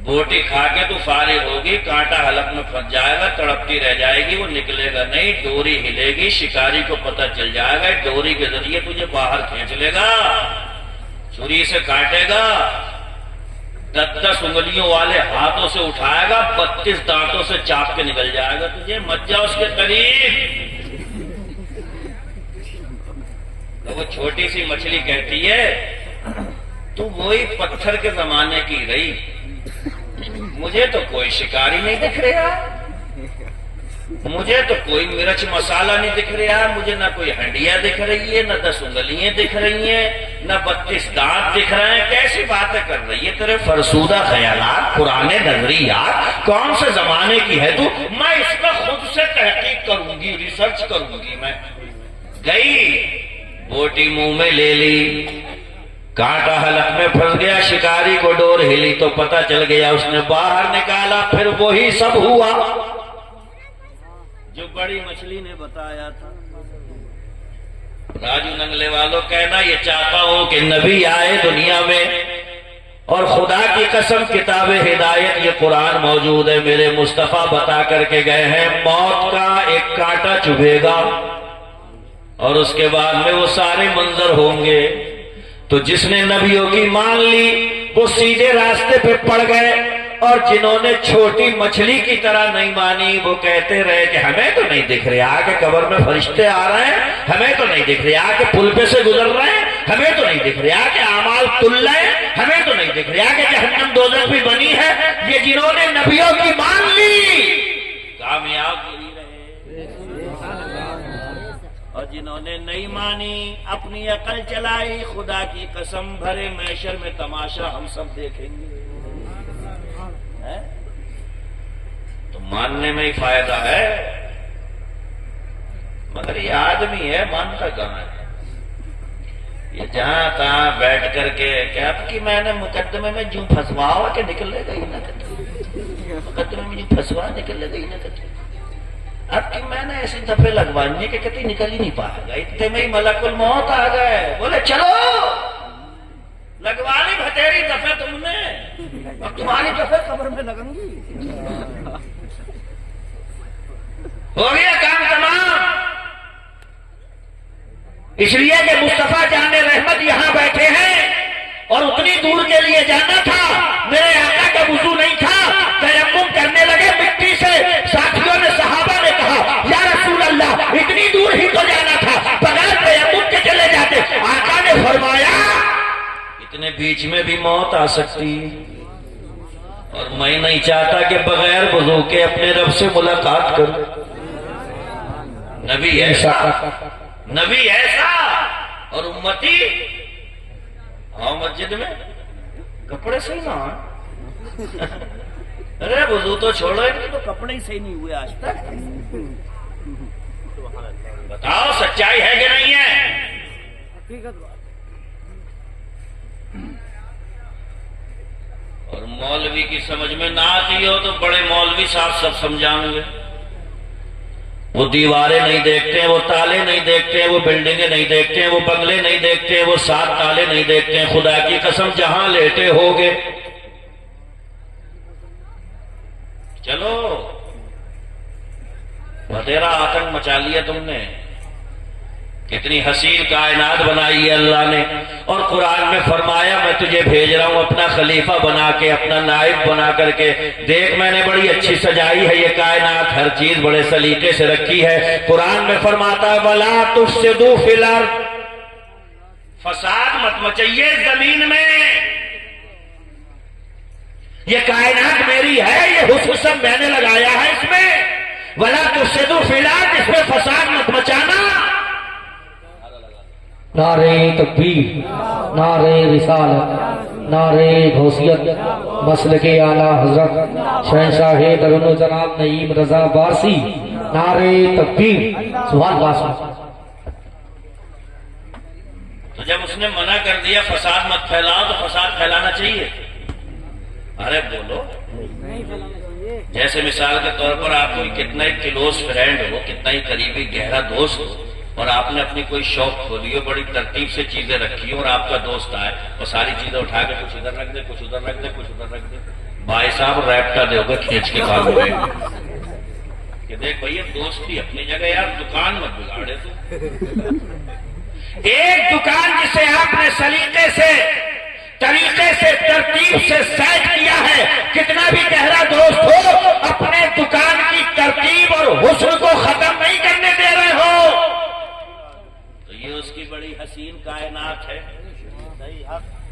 بوٹی کھا کے تو فارغ ہوگی، کانٹا حلق میں پھنس جائے گا، تڑپتی رہ جائے گی، وہ نکلے گا نہیں، ڈوری ہلے گی، شکاری کو پتہ چل جائے گا، ڈوری کے ذریعے تجھے باہر کھینچ لے گا، چھری سے کاٹے گا، 10 انگلیوں والے ہاتھوں سے اٹھائے گا، 32 دانتوں سے چاپ کے نکل جائے گا تجھے، مت جا اس کے قریب. تو وہ چھوٹی سی مچھلی کہتی ہے تو وہی پتھر کے زمانے کی رہی، مجھے تو کوئی شکاری نہیں دکھ رہا، مجھے تو کوئی مرچ مسالہ نہیں دکھ رہا، مجھے نہ کوئی ہنڈیا دکھ رہی ہے، نہ 10 انگلیاں دکھ رہی ہیں، نہ 32 دانت دکھ رہے ہیں، کیسی باتیں کر رہی ہے؟ تیرے فرسودہ خیالات، پرانے نظریات، کون سے زمانے کی ہے تو؟ میں اس کا خود سے تحقیق کروں گی، ریسرچ کروں گی. میں گئی، بوٹی منہ میں لے لی، کانٹا حلق میں پھنس گیا، شکاری کو ڈور ہلی تو پتہ چل گیا، اس نے باہر نکالا، پھر وہی سب ہوا جو بڑی مچھلی نے بتایا تھا. راجو ننگلے والوں کہنا یہ چاہتا ہوں کہ نبی آئے دنیا میں، اور خدا کی قسم کتاب ہدایت یہ قرآن موجود ہے، میرے مصطفیٰ بتا کر کے گئے ہیں موت کا ایک کانٹا چبھے گا اور اس کے بعد میں وہ سارے منظر ہوں گے. تو جس نے نبیوں کی مان لی وہ سیدھے راستے پہ پڑ گئے، اور جنہوں نے چھوٹی مچھلی کی طرح نہیں مانی وہ کہتے رہے کہ ہمیں تو نہیں دکھ رہے آ کے قبر میں فرشتے آ رہے ہیں، ہمیں تو نہیں دکھ رہے آ کے پل پہ سے گزر رہے ہیں، ہمیں تو نہیں دکھ رہے آ کے اعمال تل رہے ہیں، ہمیں تو نہیں دکھ رہے آ کے جہنم دوزخ بھی بنی ہے. یہ جنہوں نے نبیوں کی مان لی کامیاب ہوئی رہے، اور جنہوں نے نہیں مانی اپنی عقل چلائی، خدا کی قسم بھرے محشر میں تماشا ہم سب دیکھیں گے. تو ماننے میں ہی فائدہ ہے، مگر یہ آدمی ہے مانتا کہاں ہے؟ یہ جہاں تہاں بیٹھ کر کے کہ اب کی میں نے مقدمے میں جو پھنسوا کے نکلے گئی نہ کہتے، مقدمے میں جو پھنسوا نکلے گئی نہ کہتے، اب کی میں نے ایسی دفعے لگوانی کہ کہتی نکل ہی نہیں پائے گا، اتنے میں ہی ملک الموت آ گئے، بولے چلو لگوانی بھتیری دفعہ تم نے، اب تمہاری دفعہ قبر میں لگیں گی. ہو گیا کام تمام. اس لیے کہ مصطفیٰ جان رحمت یہاں بیٹھے ہیں، اور اتنی دور کے لیے جانا تھا، میرے آقا کا وضو نہیں تھا، تیمم کرنے لگے مٹی سے. ساتھیوں نے صحابہ نے کہا یا رسول اللہ اتنی دور ہی تو جانا تھا، بغیر تیمم کے چلے جاتے. آقا نے فرمایا اتنے بیچ میں بھی موت آ سکتی، اور میں نہیں چاہتا کہ بغیر وضو کے اپنے رب سے ملاقات کروں. نبی ایسا، نبی ایسا، اور امتی آؤ مسجد میں کپڑے صحیح نہ، ارے وضو تو چھوڑو، تو کپڑے ہی صحیح نہیں ہوئے آج تک. بتاؤ سچائی ہے کہ نہیں ہے؟ اور مولوی کی سمجھ میں نہ آتی ہو تو بڑے مولوی صاحب سب سمجھائیں گے. وہ دیواریں نہیں دیکھتے ہیں، وہ تالے نہیں دیکھتے ہیں، وہ بلڈنگیں نہیں دیکھتے ہیں، وہ بنگلے نہیں دیکھتے ہیں، وہ 7 تالے نہیں دیکھتے ہیں. خدا کی قسم جہاں لیٹے ہوگے چلو بتیرا آتنک مچا لیا تم نے. کتنی حسین کائنات بنائی ہے اللہ نے، اور قرآن میں فرمایا میں تجھے بھیج رہا ہوں اپنا خلیفہ بنا کے، اپنا نائب بنا کر کے. دیکھ میں نے بڑی اچھی سجائی ہے یہ کائنات، ہر چیز بڑے سلیقے سے رکھی ہے. قرآن میں فرماتا ہے وَلَا تُفْسِدُوا فِي الْأَرْضِ، فساد مت مچائیے زمین میں، یہ کائنات میری ہے، یہ حسن سب میں نے لگایا ہے اس میں. وَلَا تُفْسِدُوا فِي الْأَرْضِ، اس میں فساد مت مچانا. نعرہ تکبیر، نعرہ رسالت، نعرہ غوثیت، مسلک اعلیٰ حضرت شہنشاہ درون و جناب نعیم رضا بارسی، نعرہ تکبیر، سبحان اللہ۔ تو جب اس نے منع کر دیا فساد مت پھیلاؤ تو فساد پھیلانا چاہیے؟ ارے بولو، جیسے مثال کے طور پر آپ کوئی کتنا ہی کلوز فرینڈ ہو، کتنا ہی قریبی گہرا دوست ہو، اور آپ نے اپنی کوئی شاپ کھولی ہو، بڑی ترتیب سے چیزیں رکھی ہو، اور آپ کا دوست آئے اور ساری چیزیں اٹھا کے کچھ ادھر رکھ دے، کچھ ادھر رکھ دے، کچھ ادھر رکھ دے، بھائی صاحب ریپٹا دے ہوگا کھینچ کے کام ہوئے کہ دیکھ بھائی دوستی اپنی جگہ، یار دکان مت بگاڑے تو۔ ایک دکان جسے آپ نے سلیقے سے، طریقے سے، ترتیب سے سیٹ کیا ہے، کتنا بھی گہرا دوست ہو، اپنے دکان کی ترتیب اور حسن کو ختم نہیں کرنے دے رہے ہو، تو یہ اس کی بڑی حسین کائنات ہے۔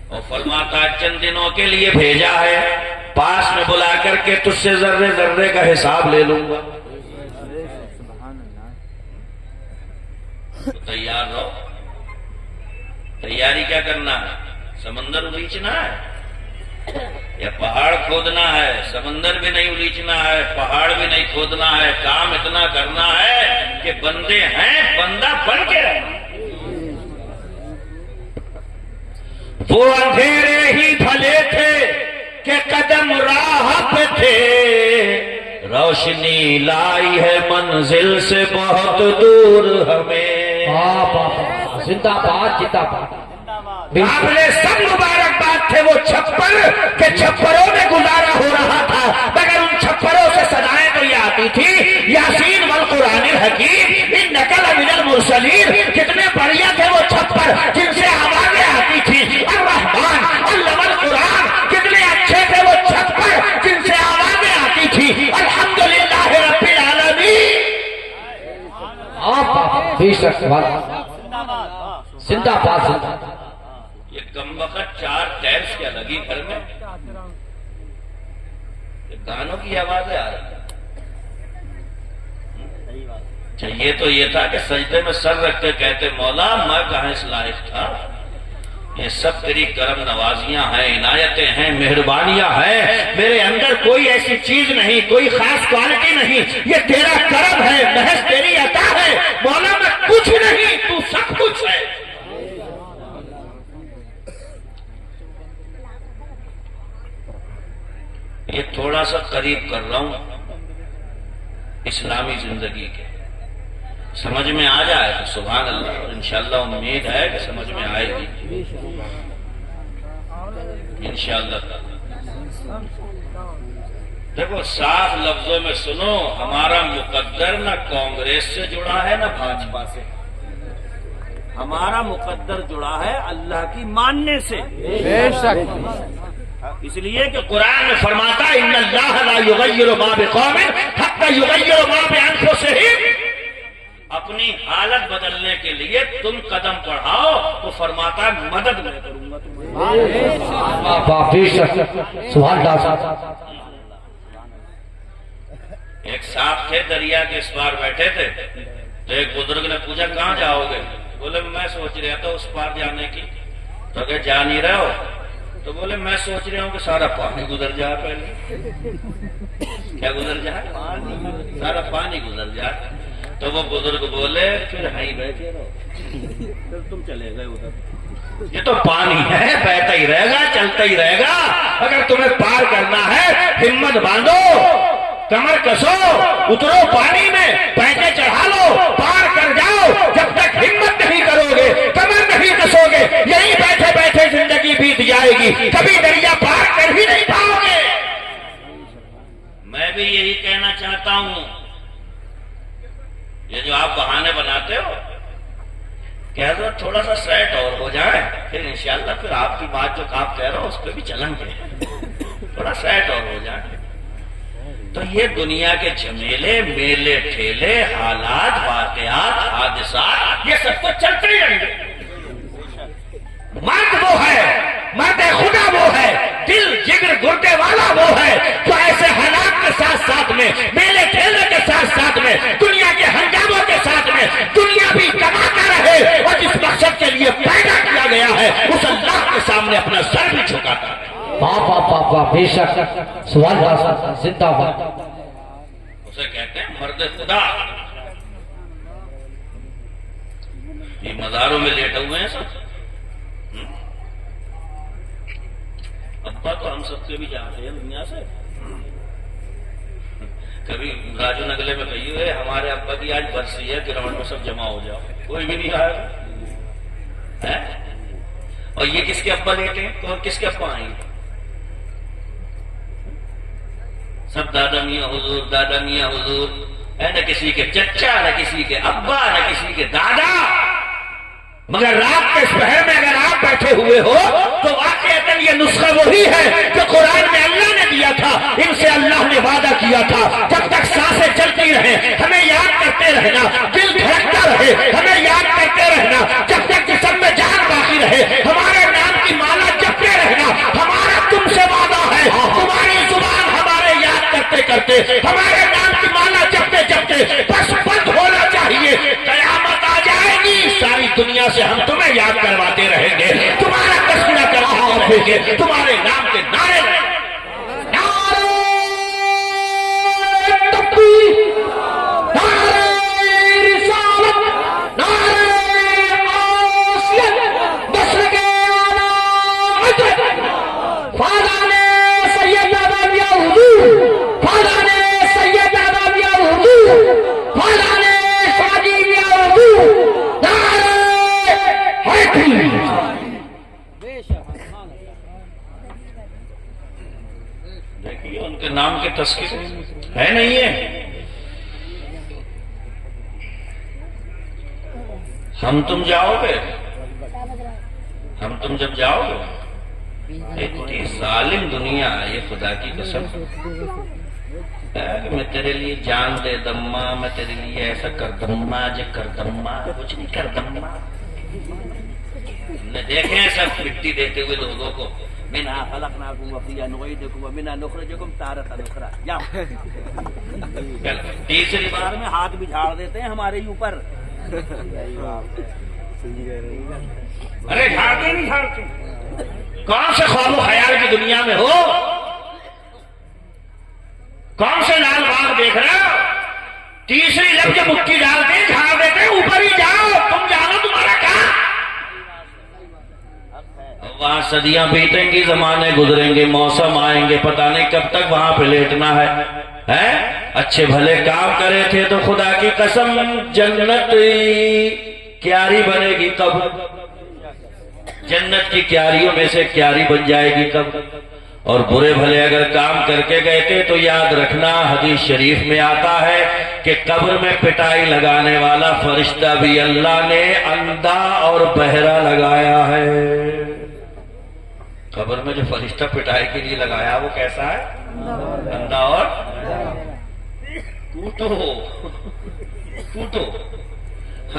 اور فرماتا چند دنوں کے لیے بھیجا ہے، پاس میں بلا کر کے تجھ سے ذرے ذرے کا حساب لے لوں گا، تو تیار رہو۔ تیاری کیا کرنا ہے؟ سمندر الیچنا ہے یا پہاڑ کھودنا ہے؟ سمندر بھی نہیں الیچنا ہے، پہاڑ بھی نہیں کھودنا ہے، کام اتنا کرنا ہے کہ بندے ہیں، بندہ بن کے رہنا۔ وہ اندھیرے ہی بھلے تھے کہ قدم راہ پہ تھے، روشنی لائی ہے منزل سے بہت دور ہمیں۔ زندہ باد، زندہ باد۔ قابل سب مبارکباد تھے وہ چھپر کہ چھپروں میں گزارا ہو رہا تھا، مگر ان چھپروں سے صدائیں تو یہ آتی تھی، یاسین والقرآن الحکیم انک لمن المرسلین۔ کتنے بڑھیا تھے وہ چھپر جن سے آوازیں آتی تھی، الرحمن علم القرآن۔ کتنے اچھے تھے وہ چھپر جن سے آوازیں آتی تھی، الحمدللہ رب العالمین۔ بے شک زندہ باد، زندہ۔ یہ کم وقت 4 ٹیبس کیا لگی گھر میں، گانوں کی آوازیں آ رہی ہیں۔ چاہیے تو یہ تھا کہ سجدے میں سر رکھ کے کہتے مولا میں کہاں اس لائق تھا، یہ سب تیری کرم نوازیاں ہیں، عنایتیں ہیں، مہربانیاں ہیں، میرے اندر کوئی ایسی چیز نہیں، کوئی خاص کوالٹی نہیں، یہ تیرا کرم ہے، محض تیری عطا ہے مولا، میں کچھ نہیں، تو سب کچھ ہے۔ یہ تھوڑا سا قریب کر رہا ہوں اسلامی زندگی کے، سمجھ میں آ جائے تو سبحان اللہ، اور انشاءاللہ امید ہے کہ سمجھ میں آئے گی انشاءاللہ۔ دیکھو صاف لفظوں میں سنو، ہمارا مقدر نہ کانگریس سے جڑا ہے نہ بھاجپا سے، ہمارا مقدر جڑا ہے اللہ کی ماننے سے۔ اس لیے کہ قرآن میں فرماتا ہے ان اللہ لا یغیر ما بقوم حتی یغیر ما بانفسہم۔ اپنی حالت بدلنے کے لیے تم قدم بڑھاؤ تو فرماتا ہے مدد میں کروں گا تمہاری۔ ایک صاحب تھے دریا کے اس پار بیٹھے تھے، تو ایک بزرگ نے پوچھا کہاں جاؤ گے؟ بولے میں سوچ رہا تھا اس پار جانے کی۔ تو کہ جا نہیں رہے ہو؟ تو بولے میں سوچ رہا ہوں کہ سارا پانی گزر جائے، پہلے کیا گزر جائے؟ سارا پانی گزر جائے۔ تو وہ بزرگ بولے پھر ہائی بیٹھے رہو، پھر تم چلے گئے ادھر، یہ تو پانی ہے بہتا ہی رہے گا، چلتا ہی رہے گا، اگر تمہیں پار کرنا ہے ہمت باندھو، کمر کسو، اترو پانی میں، پیٹے چڑھا لو، پار کر جاؤ۔ جب تک ہمت نہیں کرو گے، کمر نہیں کسو گے، یہی بیٹھے بیٹھے زندگی بیت جائے گی، کبھی دریا پار کر ہی نہیں پاؤ گے۔ میں بھی یہی کہنا چاہتا ہوں، یہ جو آپ بہانے بناتے ہو کہ حضرت تھوڑا سا سیٹ اور ہو جائے، پھر انشاءاللہ پھر آپ کی بات جو آپ کہہ رہے ہو اس پہ بھی چلیں گے، تھوڑا سیٹ اور ہو جائے، تو یہ دنیا کے جھمیلے، میلے ٹھیلے، حالات، واقعات، حادثات، یہ سب تو چلتے ہی رہیں گے۔ مرد وہ ہے، مرد خدا وہ ہے، دل جگر گردے والا وہ ہے جو ایسے حالات کے ساتھ ساتھ میں، میلے ٹھیلے کے ساتھ ساتھ میں، دنیا کے ہنگاموں کے ساتھ میں دنیا بھی کماتا رہے، اور جس مقصد کے لیے بے شک سوال بات زندہ باد. اسے کہتے ہیں مرد خدا. یہ مزاروں میں لیٹے ہوئے ہیں سب. ابا تو ہم سب سے بھی جاتے ہیں دنیا سے. کبھی راجو نگلے میں کہی ہوئے ہمارے ابا کی آج برسی ہے گراؤنڈ میں سب جمع ہو جاؤ. کوئی بھی نہیں آیا. اور یہ کس کے ابا لیٹے ہیں تو اور کس کے ابا آئیں گے؟ سب دادا میاں حضور دادا میاں حضور. نہ کسی کے چچا نہ کسی کے ابا نہ کسی کے دادا. مگر رات کے اس پہر میں اگر آپ بیٹھے ہوئے ہو تو واقعتاً یہ نسخہ وہی ہے جو قرآن میں اللہ نے دیا تھا. ان سے اللہ نے وعدہ کیا تھا جب تک سانسیں چلتی رہیں ہمیں یاد کرتے رہنا. دل دھڑکتا رہے ہمیں یاد کرتے رہنا. جب تک جسم میں جان باقی رہے ہمارے نام کی مالا جپتے رہنا. ہمارا تم سے وعدہ ہے تمہاری زبان ہمارے یاد کرتے کرتے ہمارے نام کی مالا جپتے جپتے بس بند ہونا چاہیے. قیامت آ جائے گی ساری دنیا سے ہم تمہیں یاد کرواتے رہیں گے. تمہارا تذکرہ کرتے رہیں گے. تمہارے نام کے نعرے نعرے تکبیر نعرے رسالت نعرے غوثیت نصر کے اعلیٰ حضرت فادان سید آدابیہ حضور فادان سید آدابیہ حضور فادان شادیبیہ حضور نعرے حیدری. دیکھیے ان کے نام کے تذکرے ہے نہیں ہے. ہم تم جاؤ گے ہم تم جب جاؤ گے اتنی ظالم دنیا یہ خدا کی قسم میں تیرے لیے جان دے دما میں تیرے لیے ایسا کر دما جو کر دما کچھ نہیں کر دما. نے دیکھے ہیں سب مٹی دیتے ہوئے لوگوں کو. منها خلقناكم وفيها نعيدكم ومنها نخرجكم تارة أخرى. یا تیسری بار میں ہاتھ بھی جھاڑ دیتے ہیں ہمارے اوپر. ارے جھاڑتے نہیں جھاڑتے. کون سے خواب و خیال کی دنیا میں ہو؟ کون سے لال باغ دیکھ رہے ہو؟ تیسری لفظ جو مٹھی ڈالتے ہیں جھاڑ دیتے ہیں اوپر ہی جاؤ. تم جانو تمہارا کیا. وہاں صدیاں بیتیں گی زمانے گزریں گے موسم آئیں گے پتہ نہیں کب تک وہاں پہ لیٹنا ہے. اچھے بھلے کام کرے تھے تو خدا کی قسم جنت کیاری بنے گی کب. جنت کی کیاریوں میں سے کیاری بن جائے گی کب. اور برے بھلے اگر کام کر کے گئے تھے تو یاد رکھنا حدیث شریف میں آتا ہے کہ قبر میں پٹائی لگانے والا فرشتہ بھی اللہ نے اندھا اور بہرا لگایا ہے. قبر میں جو فرشتہ پٹائی کے لیے لگایا وہ کیسا ہے؟ اندھا اور ٹوٹو.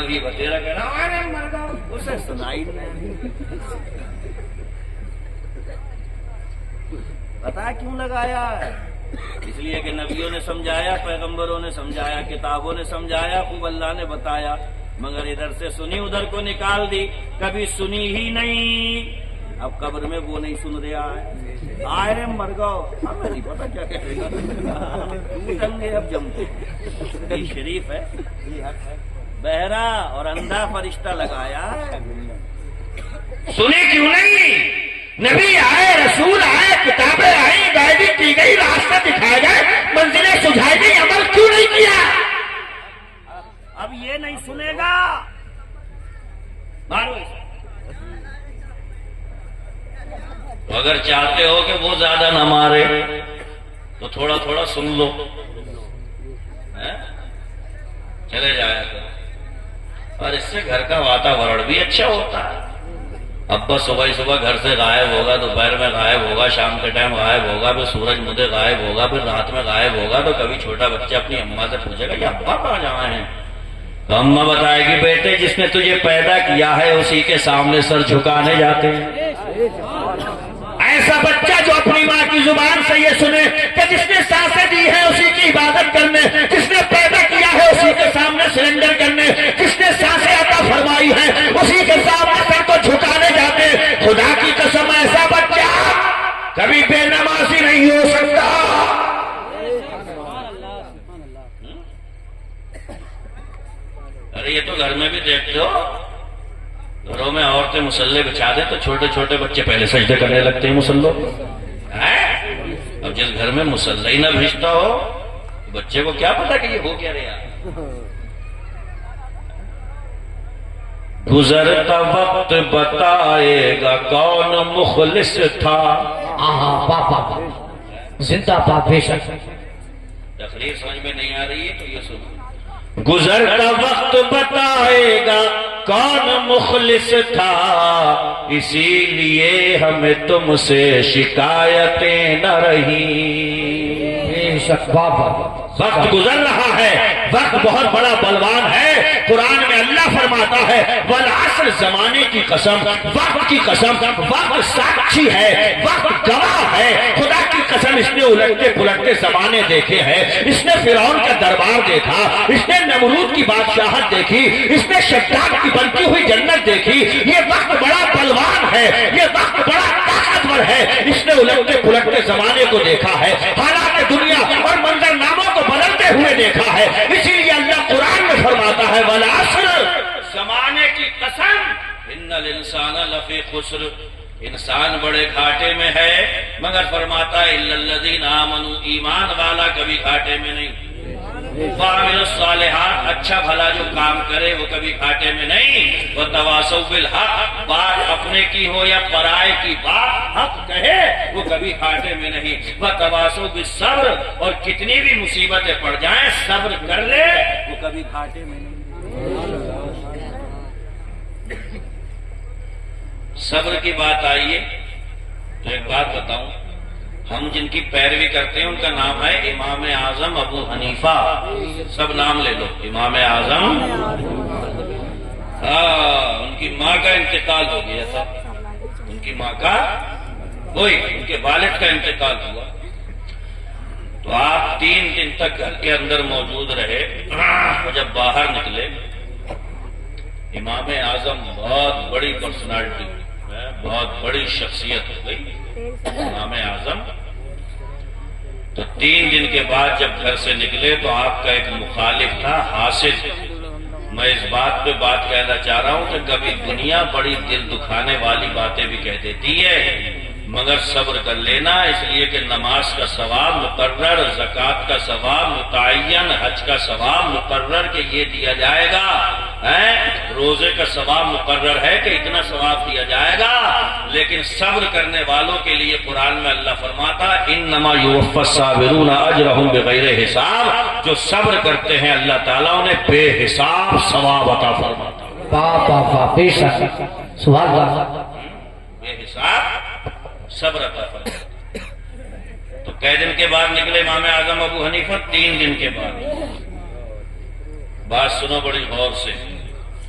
یہ بتیرا کہنا ارے مر گا اسے سنائی نہیں. پتا کیوں لگایا ہے؟ اس لیے کہ نبیوں نے سمجھایا پیغمبروں نے سمجھایا کتابوں نے سمجھایا خوب اللہ نے بتایا. مگر ادھر سے سنی ادھر کو نکال دی. کبھی سنی ہی نہیں. اب قبر میں وہ نہیں سن رہا ہے. آئے مر گاؤ ہمیں نہیں پتا کیا کہے گا. اب جمتے یہ شریف ہے یہ حق ہے. بہرا اور اندھا فرشتہ لگایا ہے. سنی کیوں نہیں؟ نبی آئے رسول آئے کتابیں آئی گائیڈنگ کی گئی راستہ دکھایا گئے منزلیں سجھائی گئی عمل کیوں نہیں کیا؟ اب یہ نہیں سنے گا. اگر چاہتے ہو کہ وہ زیادہ نہ مارے تو تھوڑا تھوڑا سن لو. چلے جایا کرو. اور اس سے گھر کا واتاورن بھی اچھا ہوتا ہے. ابا صبح گھر سے غائب ہوگا دوپہر میں غائب ہوگا شام کے ٹائم غائب ہوگا پھر سورج مدے غائب ہوگا پھر رات میں غائب ہوگا تو کبھی چھوٹا بچہ اپنی اماں سے پوچھے گا یہ ابا کہاں جہاں ہیں؟ تو اماں بتائے گی بیٹے جس نے تجھے پیدا کیا ہے اسی کے سامنے سر جھکانے جاتے ہیں. ایسا بچہ جو اپنی ماں کی زبان سے یہ سنے کہ جس نے سانسیں دی ہے اسی کی عبادت کرنے جس نے پیدا کیا ہے اسی کے سامنے سرنڈر کرنے جس نے سانسیں عطا فرمائی ہے اسی کے سامنے سر کو جھکانے جاتے. خدا کی قسم ایسا بچہ کبھی بے نمازی ارے یہ تو گھر میں بھی دیکھتے ہو، گھروں میں عورتیں مسلح بچھا دیں تو چھوٹے چھوٹے بچے پہلے سجدے کرنے لگتے ہیں مسلوں۔ اب جس گھر میں مسلح ہی نہ بھیجتا ہو بچے کو کیا پتا کہ یہ ہو کیا رہا۔ گزرتا وقت بتائے گا کون مخلص تھا۔ پاپا زندہ باد بے شک۔ تقریر سمجھ میں نہیں آ رہی ہے تو یہ سنو۔ گزرتا وقت بتائے گا کون مخلص تھا، اسی لیے ہمیں تم سے شکایتیں نہ رہی۔ بے شک بابا، وقت گزر رہا ہے، وقت بہت بڑا بلوان ہے۔ قرآن میں اللہ فرماتا ہے والعصر، زمانے کی قسم، وقت کی قسم، وقت ساکھی ہے، وقت گواہ ہے۔ خدا کی قسم اس نے الٹتے پلٹتے زمانے دیکھے ہیں، اس نے فرعون کا دربار دیکھا، اس نے نمرود کی بادشاہت دیکھی، اس نے شداد کی بنتی ہوئی جنت دیکھی۔ یہ وقت بڑا بلوان ہے، یہ وقت بڑا طاقتور ہے، اس نے الٹتے پلٹتے زمانے کو دیکھا ہے، حالات دنیا اور منظرناموں کو بدلتے ہوئے دیکھا ہے۔ اسی لیے اللہ قرآن میں فرماتا ہے والعصر، زمانے کی قسم، ان الانسان لفی خسر، انسان بڑے گھاٹے میں ہے، مگر فرماتا ہے الا الذین آمنوا، ایمان والا کبھی گھاٹے میں نہیں۔ وعملوا الصالحات، اچھا بھلا جو کام کرے وہ کبھی گھاٹے میں نہیں۔ وتواصوا بالحق، بات اپنے کی ہو یا پرائے کی، بات حق کہے وہ کبھی گھاٹے میں نہیں۔ وتواصوا بالصبر، اور کتنی بھی مصیبتیں پڑ جائیں صبر کر لے وہ کبھی گھاٹے میں نہیں۔ صبر کی بات آئیے تو ایک بات بتاؤں، ہم جن کی پیروی کرتے ہیں ان کا نام ہے امام اعظم ابو حنیفہ۔ سب نام لے لو، امام اعظم، ان کی ماں کا انتقال ہو گیا تھا، ان کی ماں کا ان کے والد کا انتقال ہوا تو آپ 3 دن تک گھر کے اندر موجود رہے۔ اور جب باہر نکلے، امام اعظم بہت بڑی پرسنالٹی، بہت بڑی شخصیت ہو گئی امام اعظم۔ تو 3 دن کے بعد جب گھر سے نکلے تو آپ کا ایک مخالف تھا، حاسد۔ میں اس بات پہ بات کہنا چاہ رہا ہوں کہ کبھی دنیا بڑی دل دکھانے والی باتیں بھی کہہ دیتی ہے، مگر صبر کر لینا، اس لیے کہ نماز کا ثواب مقرر، زکوٰۃ کا ثواب متعین، حج کا ثواب مقرر کہ یہ دیا جائے گا، روزے کا ثواب مقرر ہے کہ اتنا ثواب دیا جائے گا، لیکن صبر کرنے والوں کے لیے قرآن میں اللہ فرماتا انما یوفی الصابرون اجرہم بغیر حساب، جو صبر کرتے ہیں اللہ تعالیٰ انہیں بے حساب ثواب عطا فرماتا۔ پاپا بے شک، سبحان اللہ، بے حساب صبر عطا فرماتا۔ تو کئی دن کے بعد نکلے امام اعظم ابو حنیفہ، 3 دن کے بعد۔ بات سنو بڑی غور سے۔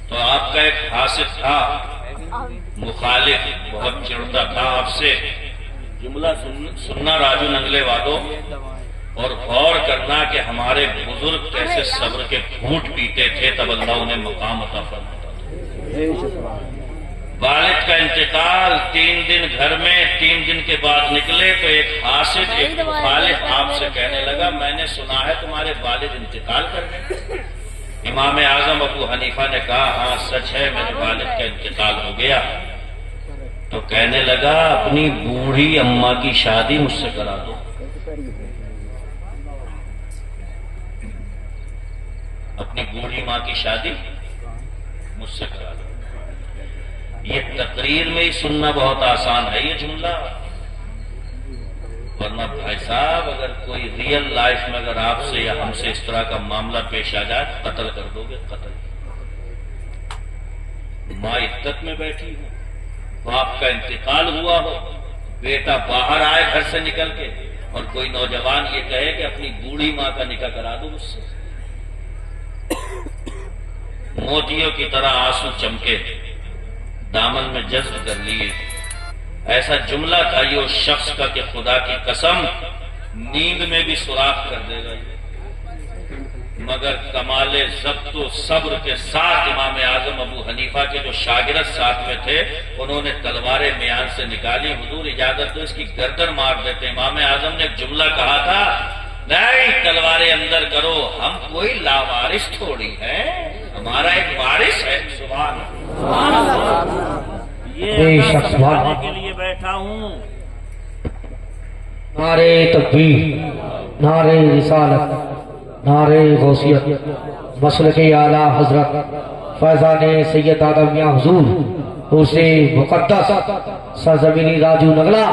تو آپ کا ایک حاسد تھا، مخالف، بہت چڑھتا تھا آپ سے۔ جملہ سننا راجو ننگلے وادو، اور غور کرنا کہ ہمارے بزرگ کیسے صبر کے گھونٹ پیتے تھے، تب اللہ انہیں مقام عطا فرماتا تھا۔ والد کا انتقال، 3 دن گھر میں، 3 دن کے بعد نکلے تو ایک حاسد، ایک مخالف آپ سے کہنے لگا میں نے سنا ہے تمہارے والد انتقال کر گئے۔ امام اعظم ابو حنیفہ نے کہا ہاں سچ ہے، میرے والد کا انتقال ہو گیا۔ تو کہنے لگا اپنی بوڑھی اماں کی شادی مجھ سے کرا دو۔ اپنی بوڑھی ماں کی شادی مجھ سے کرا دو۔ یہ تقریر میں ہی سننا بہت آسان ہے یہ جملہ، ورنہ بھائی صاحب اگر کوئی ریئل لائف میں اگر آپ سے یا ہم سے اس طرح کا معاملہ پیش آ جائے قتل کر دو گے، قتل۔ ماں عدت میں بیٹھی ہو، باپ کا انتقال ہوا ہو، بیٹا باہر آئے گھر سے نکل کے، اور کوئی نوجوان یہ کہے کہ اپنی بوڑھی ماں کا نکاح کرا دو مجھ سے۔ موتیوں کی طرح آنسو چمکے، دامن میں جذب کر لیے۔ ایسا جملہ تھا یہ اس شخص کا کہ خدا کی قسم نیند میں بھی سوراخ کر دے گا، مگر کمال ضبط و صبر کے ساتھ امام اعظم ابو حنیفہ کے جو شاگرد ساتھ میں تھے انہوں نے تلواریں میان سے نکالی، حضور اجازت تو اس کی گردن مار دیتے۔ امام اعظم نے ایک جملہ کہا تھا نہیں تلواریں اندر کرو، ہم کوئی لاوارث تھوڑی ہیں، ہمارا ایک وارث ہے. سبحان بے یہ شک اللہ سبحان سمجھانے کے لیے بیٹھا ہوں. نعرے تکبیر، نعرے رسالت، نعرے غوثیت، مسلک اعلیٰ حضرت فیضان سید آدم یا حضور اسے مقدس سرزمینی راجو نگلا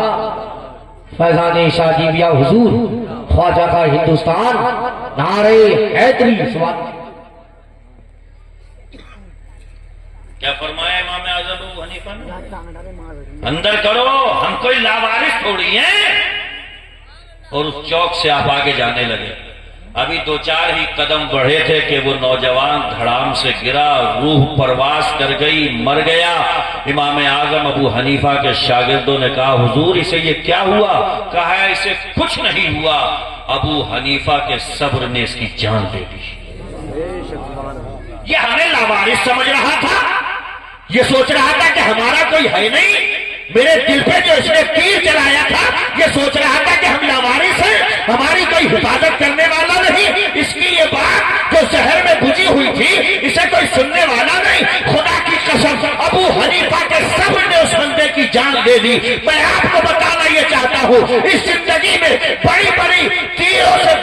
فیضان شاہ یا حضور خواجہ کا ہندوستان. نعرے حیدری. سبحان کیا فرمایا امام اعظم ابو حنیفہ نے؟ اندر کرو، ہم کوئی لاوارث تھوڑی ہیں. اور اس چوک سے آپ آگے جانے لگے. ابھی 2-4 ہی قدم بڑھے تھے کہ وہ نوجوان دھڑام سے گرا، روح پرواز کر گئی، مر گیا. امام اعظم ابو حنیفہ کے شاگردوں نے کہا حضور اسے یہ کیا ہوا؟ کہا اسے کچھ نہیں ہوا، ابو حنیفہ کے صبر نے اس کی جان دے دی. یہ ہمیں لاوارث سمجھ رہا تھا، یہ سوچ رہا تھا کہ ہمارا کوئی ہے نہیں. میرے دل پہ جو اس نے تیر چلایا تھا یہ سوچ رہا تھا کہ ہم لاوارث ہیں، ہماری کوئی حفاظت کرنے والا نہیں. اس کی یہ بات جو شہر میں گجی ہوئی تھی اسے کوئی سننے والا نہیں. خدا کی قسم ابو حنیفہ کے صبر نے اس بندے کی جان دے دی. میں آپ کو بتانا یہ چاہتا ہوں اس زندگی میں بڑی بڑی تیروں سے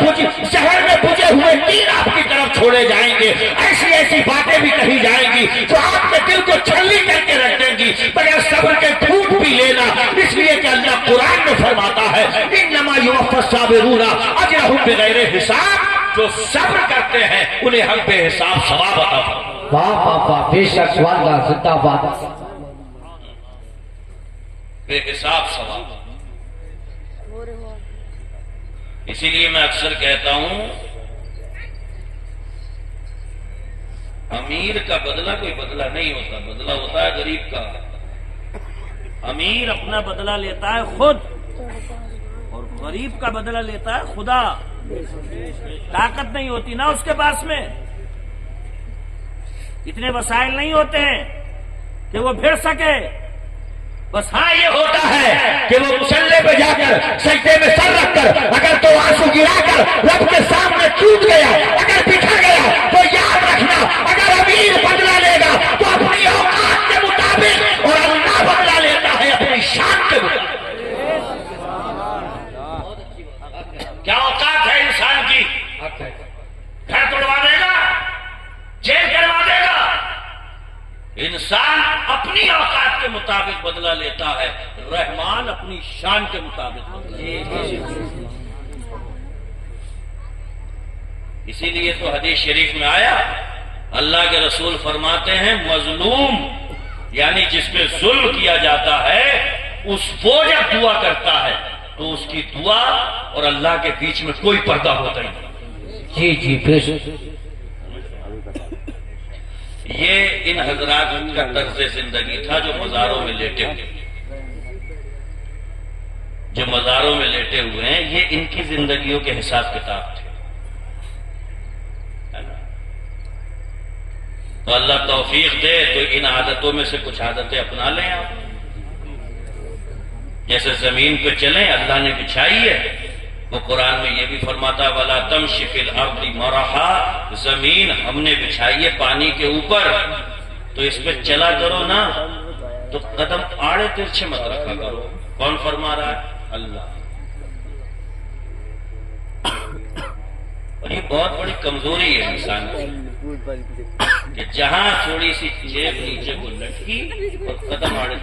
شہر میں بجے ہوئے تیر آپ کی طرف چھوڑے جائیں گے، ایسی ایسی باتیں بھی کہی جائیں گی جو آپ کے دل کو چھلنی کر کے رکھ دیں گی. بغیر صبر کے پھوٹ بھی لینا، اس لیے کہ اللہ قرآن میں فرماتا ہے انما یوفی الصابرون اجرهم بغیر حساب. جو صبر کرتے ہیں انہیں ہم بے حساب ثواب عطا فرمائیں. واہ واہ واہ، بے شک سبحان اللہ، زندہ باد. بے حساب ثواب. اسی لیے میں اکثر کہتا ہوں امیر کا بدلہ کوئی بدلہ نہیں ہوتا، بدلہ ہوتا ہے غریب کا. امیر اپنا بدلہ لیتا ہے خود اور غریب کا بدلہ لیتا ہے خدا. طاقت نہیں ہوتی نا اس کے پاس میں، اتنے وسائل نہیں ہوتے ہیں کہ وہ پھر سکے. بس ہاں یہ ہوتا ہے کہ وہ مسلح پہ جا کر سجدے میں سر رکھ کر اگر تو آنسو گرا کر رب کے سامنے ٹوٹ گیا، اگر بکھر گیا تو یاد رکھنا اگر امیر بدلہ لے گا تو اپنی اوقات کے مطابق، اور اللہ بدلہ لیتا ہے اپنی شان کے مطابق. کیا اوقات ہے انسان کی؟ گھر توڑوا دے گا، جیل کروا دے گا. انسان اپنی اوقات کے مطابق بدلہ لیتا ہے، رحمان اپنی شان کے مطابق بدلہ لیتا ہے. اسی لیے تو حدیث شریف میں آیا اللہ کے رسول فرماتے ہیں مظلوم یعنی جس پہ ظلم کیا جاتا ہے اس وہ جب دعا کرتا ہے تو اس کی دعا اور اللہ کے بیچ میں کوئی پردہ ہوتا ہی نہیں. جی جی بے شک. یہ ان حضرات کا طرز زندگی تھا جو مزاروں میں لیٹے ہوئے ہیں. یہ ان کی زندگیوں کے حساب کتاب تھے. تو اللہ توفیق دے تو ان عادتوں میں سے کچھ عادتیں اپنا لیں آپ. جیسے زمین پہ چلیں اللہ نے بچھائی ہے، وہ قرآن میں یہ بھی فرماتا وَلَا تَمْشِ فِي الْأَرْضِ مَرَحًا، زمین ہم نے بچھائی ہے پانی کے اوپر، تو اس پہ چلا کرو نا تو قدم آڑے ترچھے مت رکھا کرو. کون فرما رہا ہے؟ اللہ. اور یہ بہت بڑی کمزوری ہے انسان کی کہ جہاں تھوڑی سی جیب نیچے کو لٹکی اور قدم آڑے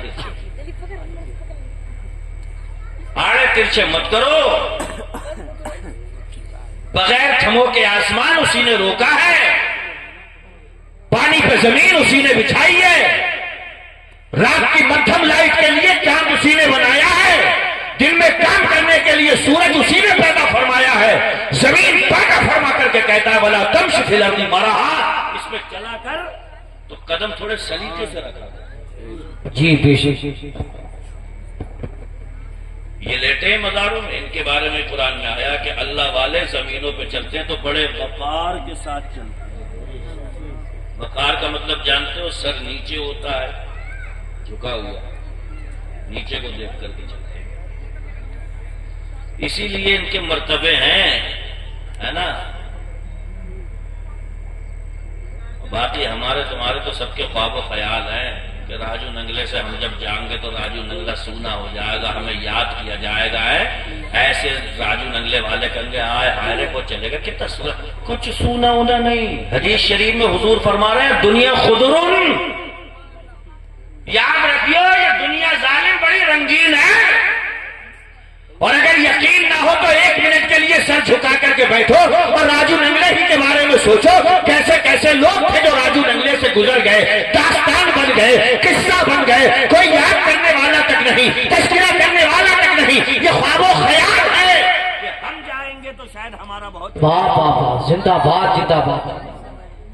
ترچھے مت کرو. بغیر تھمو کے آسمان اسی نے روکا ہے، پانی پہ زمین اسی نے بچھائی ہے، رات کی مدھم لائٹ کے لیے چاند اسی نے بنایا ہے، دن میں کام کرنے کے لیے سورج اسی نے پیدا فرمایا ہے. زمین پیدا فرما کر کے کہتا ہے وَلَا تَمْشِ فِي الْأَرْضِ مَرَحًا، اس پہ چلا کر تو قدم تھوڑے سلیقے سے رکھا. جی بے شک. یہ لیٹے ہیں مزاروں میں، ان کے بارے میں قرآن میں آیا کہ اللہ والے زمینوں پہ چلتے ہیں تو بڑے وقار کے ساتھ چلتے ہیں. وقار کا مطلب جانتے ہو؟ سر نیچے ہوتا ہے جھکا ہوا، نیچے کو دیکھ کر کے چلتے ہیں. اسی لیے ان کے مرتبے ہیں، ہے نا. باقی ہمارے تمہارے تو سب کے خواب و خیال ہیں کہ راجو ننگلے سے ہم جب جائیں گے تو راجو ننگلا سونا ہو جائے گا، ہمیں یاد کیا جائے گا، ہے ایسے راجو ننگلے والے کہیں گے آئے ہائرے کو چلے گا، کتنا سونا، کچھ سونا ہونا نہیں۔ حدیث شریف میں حضور فرما رہے ہیں دنیا خضرن، یاد رکھیو یہ دنیا ظالم بڑی رنگین ہے، اور اگر یقین نہ ہو تو ایک منٹ کے لیے سر جھکا کر کے بیٹھو اور راجو ننگلے ہی کے بارے میں سوچو، کیسے کیسے لوگ تھے جو راجو ننگلے سے گزر گئے، داستان بن گئے، قصہ بن گئے، کوئی یاد کرنے والا تک نہیں، تذکرہ کرنے والا تک نہیں، یہ خواب و خیال ہے کہ ہم جائیں گے تو شاید ہمارا بہت واہ واہ واہ، زندہ باد زندہ باد،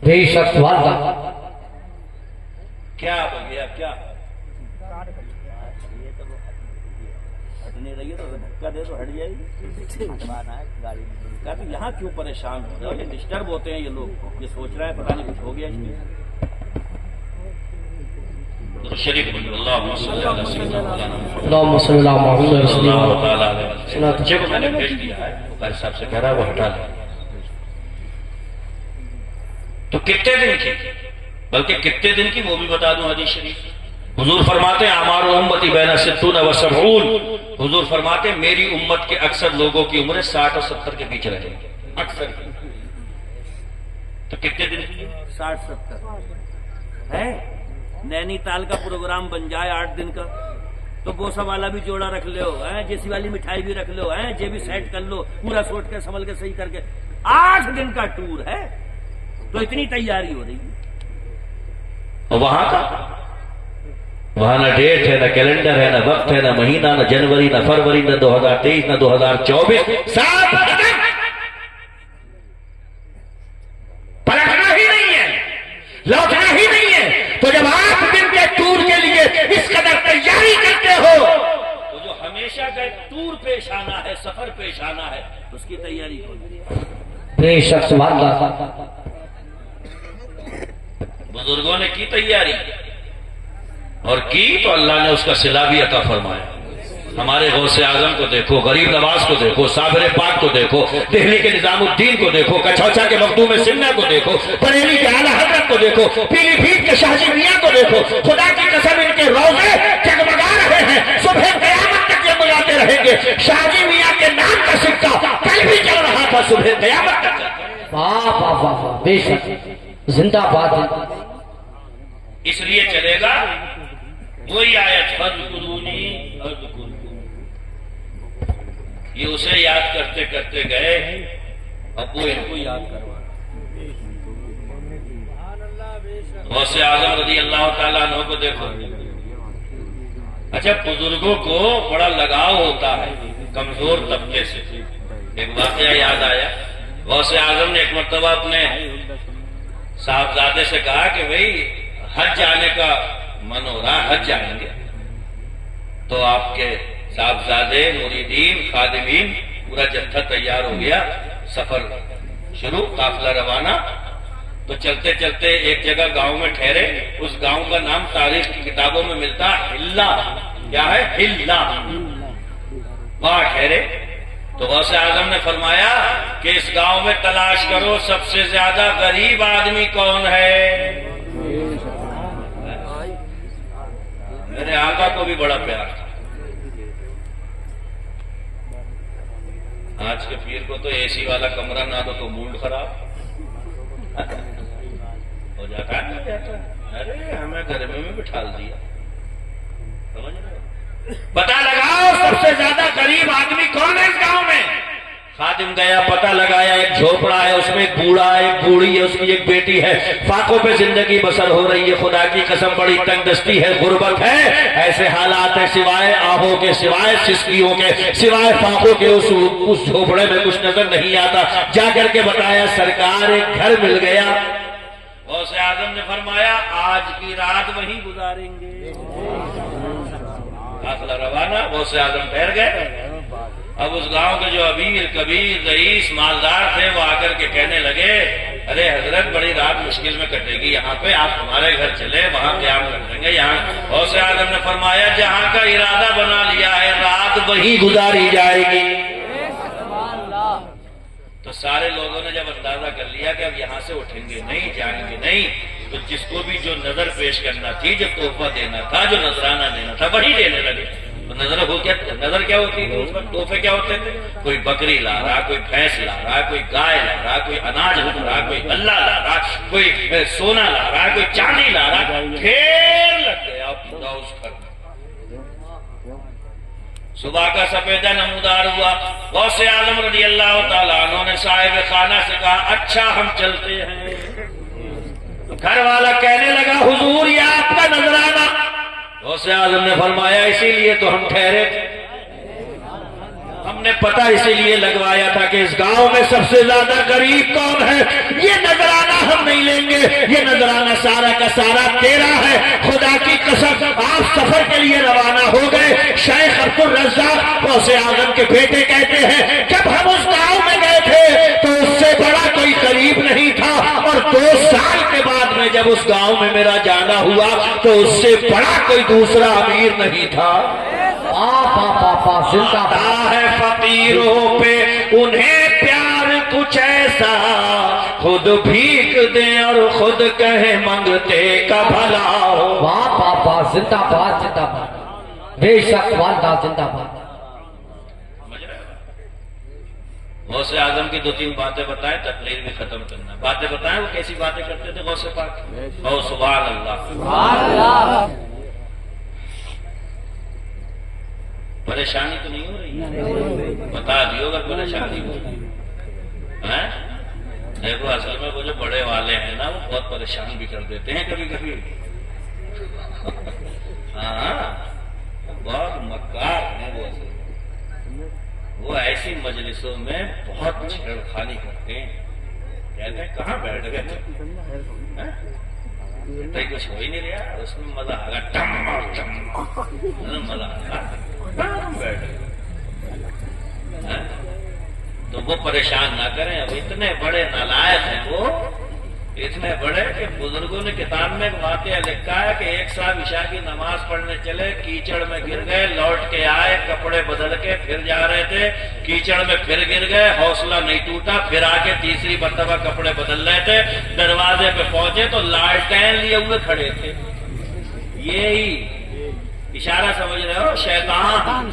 بے شک واللہ کیا ہو گیا، کیا ہٹنے رہی ہے تو دھکا دے تو ہٹ جائے گی، ہٹوانا ہے گاڑی میں، تو یہاں کیوں پریشان ہو رہے ہو، یہ ڈسٹرب ہوتے ہیں یہ لوگ، یہ سوچ رہا ہے پتہ نہیں کچھ ہو گیا اس میں۔ شریف اللہم صلی اللہ علیہ وسلم، اللہم صلی اللہ محمد رسول اللہ اللہ۔ تعالیٰ علیہ وسلم، بچے کو میں نے بھیج دیا ہے، قاری صاحب سے کہہ رہا ہے وہ ہٹا لے، تو کتنے دن کی، بلکہ کتنے دن کی وہ بھی بتا دوں حدیث شریف۔ حضور فرماتے ہیں اعمار امتی بین 60 و 70، حضور فرماتے ہیں میری امت کے اکثر لوگوں کی عمریں 60 اور 70 کے بیچ رہے گی، اکثر۔ تو کتنے دن کی؟ 60-70 ہے۔ نینی تال کا پروگرام بن جائے 8 دن کا تو بوسا والا بھی جوڑا رکھ لو، جیسی والی مٹھائی بھی رکھ لو، جے بھی سیٹ کر لو، پورا سوٹ کے سنبھل کے صحیح کر کے 8 دن کا ٹور ہے، تو اتنی تیاری ہو رہی ہے۔ اور وہاں کا، وہاں نہ ڈیٹ ہے، نہ کیلنڈر ہے، نہ وقت ہے، نہ مہینہ، نہ جنوری، نہ فروری، نہ 2023، نہ 2024، سب پلٹنا ہی نہیں ہے، لوٹنا ہی نہیں ہے۔ تو جب 8 دن کے ٹور کے لیے اس قدر تیاری کرتے ہو تو جو ہمیشہ کا ٹور پیش آنا ہے، سفر پیش آنا ہے، اس کی تیاری ہو۔ بے شک واللہ، بزرگوں نے کی تیاری اور کی تو اللہ نے اس کا صلہ بھی عطا فرمایا۔ ہمارے غوث اعظم کو دیکھو، غریب نواز کو دیکھو، صابر پاک کو دیکھو، دہلی کے نظام الدین کو دیکھو، کچھوچا کے مخدوم سنہ کو دیکھو، بریلی کے اعلیٰ حضرت کو دیکھو، پیلی بھیت کے شاہ جی میاں کو دیکھو، خدا کی قسم ان کے روزے جگمگا رہے ہیں، صبح قیامت تک جگمگاتے رہیں گے۔ شاہ جی میاں کے نام کا سکہ کل بھی چل رہا تھا، صبح قیامت تک۔ واہ واہ واہ واہ، بے شک زندہ باد۔ اس لیے چلے گا وہی آیت فَاذْكُرُونِی اذْکُرْکُم، یہ اسے یاد کرتے کرتے گئے، اب وہ ان کو یاد کروا۔ غوث اعظم رضی اللہ تعالیٰ عنہ کو دیکھو، اچھا بزرگوں کو بڑا لگاؤ ہوتا ہے کمزور طبقے سے۔ ایک واقعہ یاد آیا، غوث اعظم نے ایک مرتبہ اپنے صاحبزادے سے کہا کہ بھئی حج جانے کا من ہو رہا، حج جائیں گے۔ تو آپ کے صاحبزادے، مریدین، خادمین، پورا جتھا تیار ہو گیا، سفر شروع، قافلہ روانہ۔ تو چلتے چلتے ایک جگہ گاؤں میں ٹھہرے، اس گاؤں کا نام تاریخ کی کتابوں میں ملتا ہلا، کیا ہے؟ ہلا۔ وہاں ٹھہرے تو غوث اعظم نے فرمایا کہ اس گاؤں میں تلاش کرو سب سے زیادہ غریب آدمی کون ہے۔ میرے آقا کو بھی بڑا پیار تھا۔ آج کے پیر کو تو اے سی والا کمرہ نہ دو تو موڈ خراب ہو جاتا ہے۔ ارے ہمیں گرمی میں بٹھا دیا، سمجھ رہے ہو؟ پتہ لگاؤ سب سے زیادہ غریب آدمی کون ہے اس گاؤں میں۔ خادم گیا، پتہ لگایا، ایک جھوپڑا ہے، اس میں ایک بوڑھا ہے، ایک بوڑھی ہے، اس کی ایک بیٹی ہے، فاقوں پہ زندگی بسر ہو رہی ہے۔ خدا کی قسم بڑی تنگ دستی ہے، غربت ہے، ایسے حالات ہیں، سوائے آہوں کے، سوائے سسکیوں کے، سوائے فاقوں کے اس جھوپڑے میں کچھ نظر نہیں آتا۔ جا کر کے بتایا سرکار ایک گھر مل گیا۔ غوث اعظم نے فرمایا آج کی رات وہیں گزاریں گے۔ قافلہ روانہ، غوث اعظم ٹھہر گئے۔ اب اس گاؤں کے جو امیر، کبیر، رئیس، مالدار تھے وہ آ کر کے کہنے لگے ارے حضرت بڑی رات مشکل میں کٹے گی یہاں پہ، آپ ہمارے گھر چلے، وہاں قیام کر لیں گے یہاں۔ غوث اعظم نے فرمایا جہاں کا ارادہ بنا لیا ہے رات وہیں گزاری جائے گی۔ تو سارے لوگوں نے جب اندازہ کر لیا کہ اب یہاں سے اٹھیں گے نہیں، جائیں گے نہیں، تو جس کو بھی جو نظر پیش کرنا تھی، جو تحفہ دینا تھا، جو نذرانہ دینا تھا، وہی دینے لگے۔ تو نظر کیا ہوتی تھی اس وقت؟ تحفے کیا ہوتے تھے؟ کوئی بکری لا رہا، کوئی بھینس لا رہا، کوئی گائے لا رہا، کوئی اناج لا رہا، کوئی غلہ لا رہا، کوئی سونا لا رہا، کوئی چاندی لا رہا، ڈھیر لگ گیا پورا اس گھر میں۔ صبح کا سفیدہ نمودار ہوا، غوث اعظم رضی اللہ تعالیٰ عنہ نے صاحب خانہ سے کہا اچھا ہم چلتے ہیں۔ گھر والا کہنے لگا حضور یہ آپ کا نذرانہ۔ غوث اعظم نے فرمایا اسی لیے تو ہم ٹھہرے تھے، ہم نے پتہ اسی لیے لگوایا تھا کہ اس گاؤں میں سب سے زیادہ غریب کون ہے، یہ نذرانہ ہم نہیں لیں گے، یہ نذرانہ سارا کا سارا تیرا ہے۔ خدا کی قسم آپ سفر کے لیے روانہ ہو گئے۔ شیخ عبد الرزاق غوث اعظم کے بیٹے کہتے ہیں جب ہم اس گاؤں میں گئے تھے تو اس سے بڑا کوئی قریب نہیں تھا، اور 2 سال کے بعد میں جب اس گاؤں میں میرا جانا ہوا تو اس سے بڑا کوئی دوسرا امیر نہیں تھا۔ زندہ ہے فقیروں پہ انہیں پیار کچھ ایسا، خود بھیک دیں اور خود کہیں منگتے کا بھلا ہو۔ واہ پاپا زندہ باد، زندہ باد، بے شک والدہ زندہ باد۔ غوث اعظم کی 2-3 باتیں بتائیں، تقریر بھی ختم کرنا۔ باتیں بتائیں وہ کیسی باتیں کرتے تھے غوث پاک؟ او سبحان اللہ۔ پریشانی تو نہیں ہو رہی؟ بتا دیو اگر پریشانی ہو رہی۔ دیکھو اصل میں وہ جو بڑے والے ہیں نا وہ بہت پریشان بھی کر دیتے ہیں کبھی کبھی۔ ہاں بہت مکار ہیں وہ ایسی مجلسوں میں بہت چھیڑخانی کرتے ہیں، کہتے ہیں کہاں بیٹھ گئے تھے، کچھ ہو ہی نہیں رہا، اس میں مزہ آ گیا، مزہ آ گیا بیٹھ گئے۔ تو وہ پریشان نہ کریں، اب اتنے بڑے نالائق ہیں وہ، اتنے بڑے کہ بزرگوں نے کتاب میں ایک واقعہ لکھا ہے کہ ایک صاحب عشاء کی نماز پڑھنے چلے، کیچڑ میں گر گئے، لوٹ کے آئے، کپڑے بدل کے پھر جا رہے تھے، کیچڑ میں پھر گر گئے، حوصلہ نہیں ٹوٹا، پھر آ کے تیسری مرتبہ کپڑے بدل رہے تھے، دروازے پہ پہنچے تو لالٹین لیے ہوئے کھڑے تھے۔ یہی اشارہ سمجھ رہے ہو، شیطان۔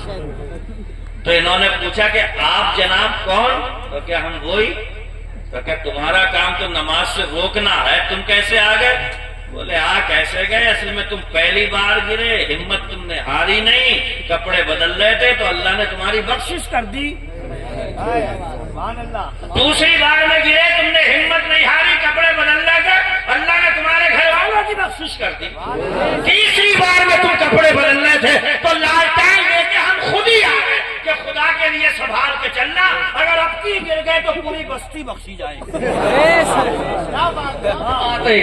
تو انہوں نے پوچھا کہ آپ جناب کون؟ تو کیا ہم وہی؟ تو کیا تمہارا کام تو نماز سے روکنا ہے، تم کیسے آ گئے؟ بولے آ کیسے گئے، اصل میں تم پہلی بار گرے، ہمت تم نے ہاری نہیں، کپڑے بدل رہے تھے تو اللہ نے تمہاری بخشش کر دی۔ دوسری بار میں گرے، تم نے ہمت نہیں ہاری، کپڑے بدل رہے تھے، اللہ نے تمہارے گھر والوں کی بخشش کر دی۔ تیسری بار میں تم کپڑے بدل رہے تھے تو لالٹین لے کے ہم خود ہی آ گئے کہ خدا کے لیے سنبھال کے چلنا، اگر اب کی گر گئے تو پوری بستی بخشی جائے گی۔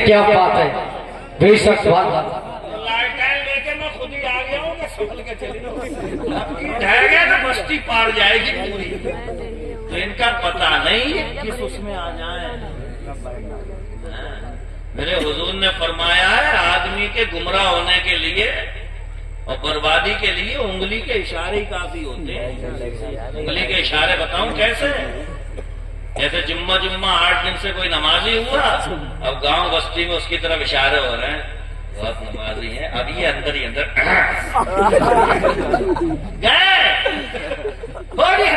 کیا بات ہے، بے شک والدہ۔ لالٹین لے کے میں خود ہی آ گیا ہوں کہ سنبھل کے چلنا، اب کی ڈھہ گئے تو بستی پار جائے گی پوری۔ تو ان کا پتہ نہیں کس اس میں آ جائیں۔ میرے حضور نے فرمایا ہے آدمی کے گمراہ ہونے کے لیے اور بربادی کے لیے انگلی کے اشارے ہی کافی ہوتے ہیں۔ انگلی کے اشارے بتاؤں کیسے؟ جیسے جمعہ 8 دن سے کوئی نمازی ہوا، اب گاؤں بستی میں اس کی طرف اشارے ہو رہے ہیں، بہت نمازی ہیں، اب یہ اندر ہی اندر گئے ہو گیا۔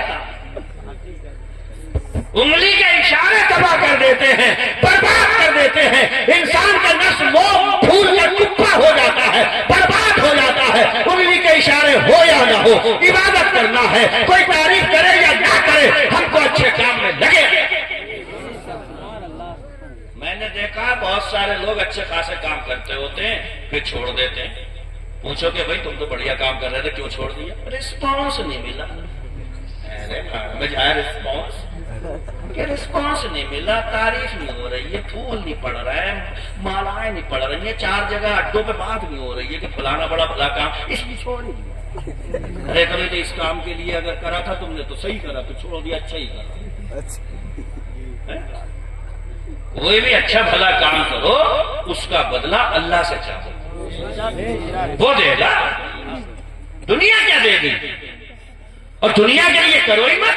انگلی کے اشارے تباہ کر دیتے ہیں، برباد کر دیتے ہیں، انسان کا نسل وہ پھول کا ٹکڑا ہو جاتا ہے، برباد ہو جاتا ہے۔ انگلی کے اشارے ہو یا نہ ہو، عبادت کرنا ہے، کوئی تعریف کرے یا نہ کرے، ہم کو اچھے کام میں لگے۔ میں نے دیکھا بہت سارے لوگ اچھے خاصے کام کرتے ہوتے ہیں پھر چھوڑ دیتے ہیں۔ پوچھو کہ بھائی تم تو بڑھیا کام کر رہے تھے کیوں چھوڑ دیا؟ رسپانس نہیں ملا۔ رسپانس نہیں ملا، تعریف نہیں ہو رہی ہے، پھول نہیں پڑ رہا ہے، مالائیں نہیں پڑ رہی ہیں، 4 جگہ اڈوں پہ بات نہیں ہو رہی ہے کہ فلانا بڑا بھلا کام، اس لیے چھوڑ ہی دیا۔ ارے کبھی تو اس کام کے لیے اگر کرا تھا تم نے تو صحیح کرا، تو چھوڑ دیا، اچھا ہی کرا۔ کوئی بھی اچھا بھلا کام کرو، اس کا بدلہ اللہ سے چاہو، وہ دے گا۔ دنیا کیا دے گی؟ اور دنیا کے لیے کرو ہی مت۔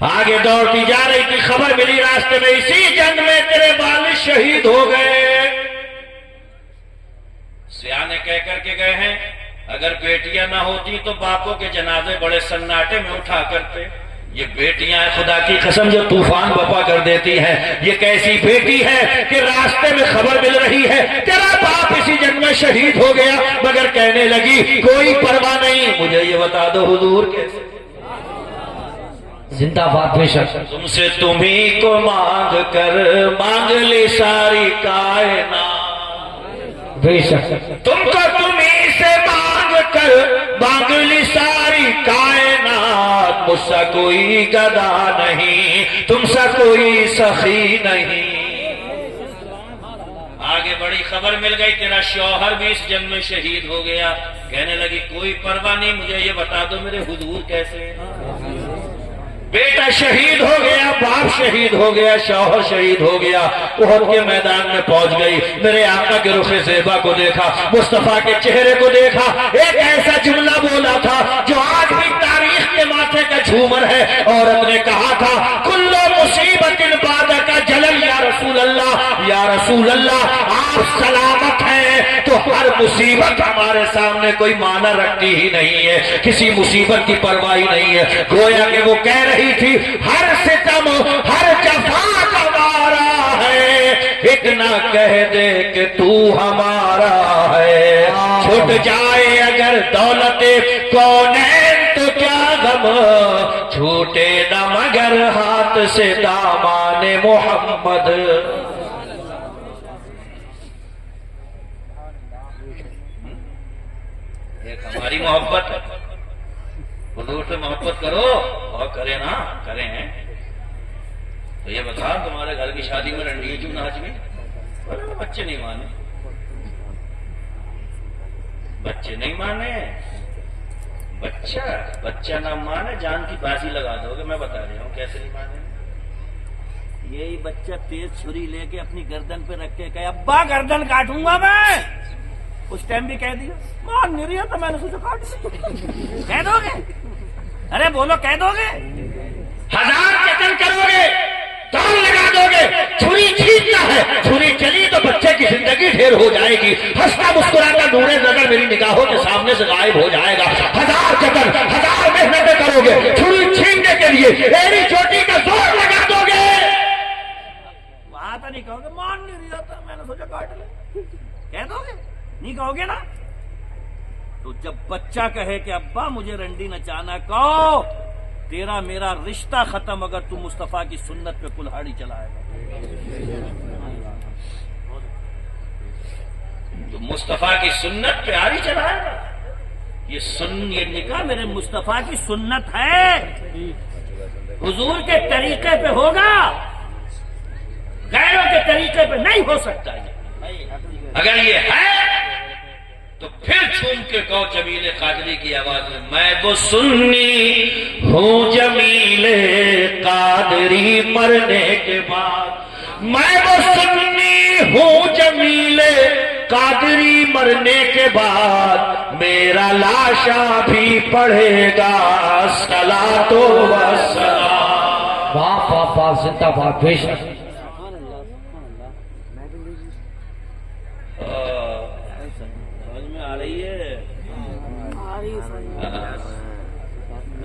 آگے دوڑتی جا رہی تھی، خبر ملی راستے میں اسی جنگ میں تیرے والد شہید ہو گئے۔ سیانے کہہ کر کے گئے ہیں اگر بیٹیاں نہ ہوتی تو باپوں کے جنازے بڑے سناٹے میں اٹھا کرتے۔ یہ بیٹیاں خدا کی قسم جو طوفان بپا کر دیتی ہیں، یہ کیسی بیٹی ہے کہ راستے میں خبر مل رہی ہے تیرا باپ اسی جنگ میں شہید ہو گیا، مگر کہنے لگی کوئی پرواہ نہیں، مجھے یہ بتا دو حضور کیسے؟ زندہ باد بے شک، تم سے تمہیں کو مانگ کر مانگ لی ساری کائنات، بے شک تم کو تمہیں سے مانگ کر مانگ لی ساری کائنات، مجھ سا کوئی گدا نہیں، تم سا کوئی سخی نہیں۔ آگے بڑی خبر مل گئی تیرا شوہر بھی اس جنگ میں شہید ہو گیا، کہنے لگی کوئی پرواہ نہیں، مجھے یہ بتا دو میرے حضور کیسے ہیں؟ بیٹا شہید ہو گیا، باپ شہید ہو گیا، شوہر شہید ہو گیا، احد کے میدان میں پہنچ گئی، میرے آقا کے رخ زیبا کو دیکھا، مصطفیٰ کے چہرے کو دیکھا، ایک ایسا جملہ بولا تھا جو آج بھی تاریخ کے ماتھے کا جھومر ہے۔ عورت نے کہا تھا کل مصیبت بعد کا جلل یا رسول اللہ، یا رسول اللہ آپ سلامت ہیں تو ہر مصیبت ہمارے سامنے کوئی معنی رکھتی ہی نہیں ہے، کسی مصیبت کی پرواہ نہیں ہے۔ گویا کہ وہ کہہ رہی تھی ہر ستم ہر جفا ہمارا ہے، اتنا کہہ دے کہ تو ہمارا ہے، چھٹ جائے اگر دولت کونین تو کیا غم، چھوٹے نہ مگر ہاتھ سے دامان محمد۔ ایک ہماری محبت ہے، حضور سے محبت کرو اور کریں نا، کریں ہیں تو یہ بتا تمہارے گھر کی شادی میں رنڈی کیوں ناچ گئی؟ بچے نہیں مانے، بچے نہیں مانے، بچہ نہ مانے جان کی بازی لگا دو گے، میں بتا رہا ہوں کیسے نہیں مانے۔ یہی بچہ تیز چھری لے کے اپنی گردن پہ رکھ کے کہے ابا گردن کاٹوں گا میں، اس ٹائم بھی کہہ دیا مان نہیں رہی تو میں نے سوچا کاٹ دیا، کہہ دو گے؟ ارے بولو کہہ دو گے؟ ہزار قتل کرو گے، داؤ لگا دو گے، چھری چھیننا ہے، چھری چلی تو بچے کی زندگی ڈھیر ہو جائے گی، ہنستا مسکراتا نور نظر میری نگاہوں کے سامنے سے غائب ہو جائے گا۔ ہزار قتل ہزار محنتیں کرو گے، چھری چھیننے کے لیے ایڑی چوٹی کا زور لگا دو گے، وہاں تو نہیں کہو گے مان نہیں رہا تھا میں نے سوچا کاٹ لے، کہہ دو گے؟ نہیں کہو گے نا؟ تو جب بچہ کہے کہ ابا مجھے رنڈی نچانا، کہو تیرا میرا رشتہ ختم اگر تم مصطفیٰ کی سنت پہ کلہاڑی چلائے گا، تو مصطفیٰ کی سنت پہ آڑی چلائے گا، یہ نکاح میرے مصطفیٰ کی سنت ہے، حضور کے طریقے پہ ہوگا، غیروں کے طریقے پہ نہیں ہو سکتا۔ اگر یہ ہے تو پھر جھوم کے کہو جمیل قادری کی آواز میں وہ سنی ہوں جمیل قادری مرنے کے بعد، میں وہ سنی ہوں جمیل قادری مرنے کے بعد، میرا لاشا بھی پڑھے گا صلاۃ و سلام۔ واہ واہ واہ، زندہ باد بے شک،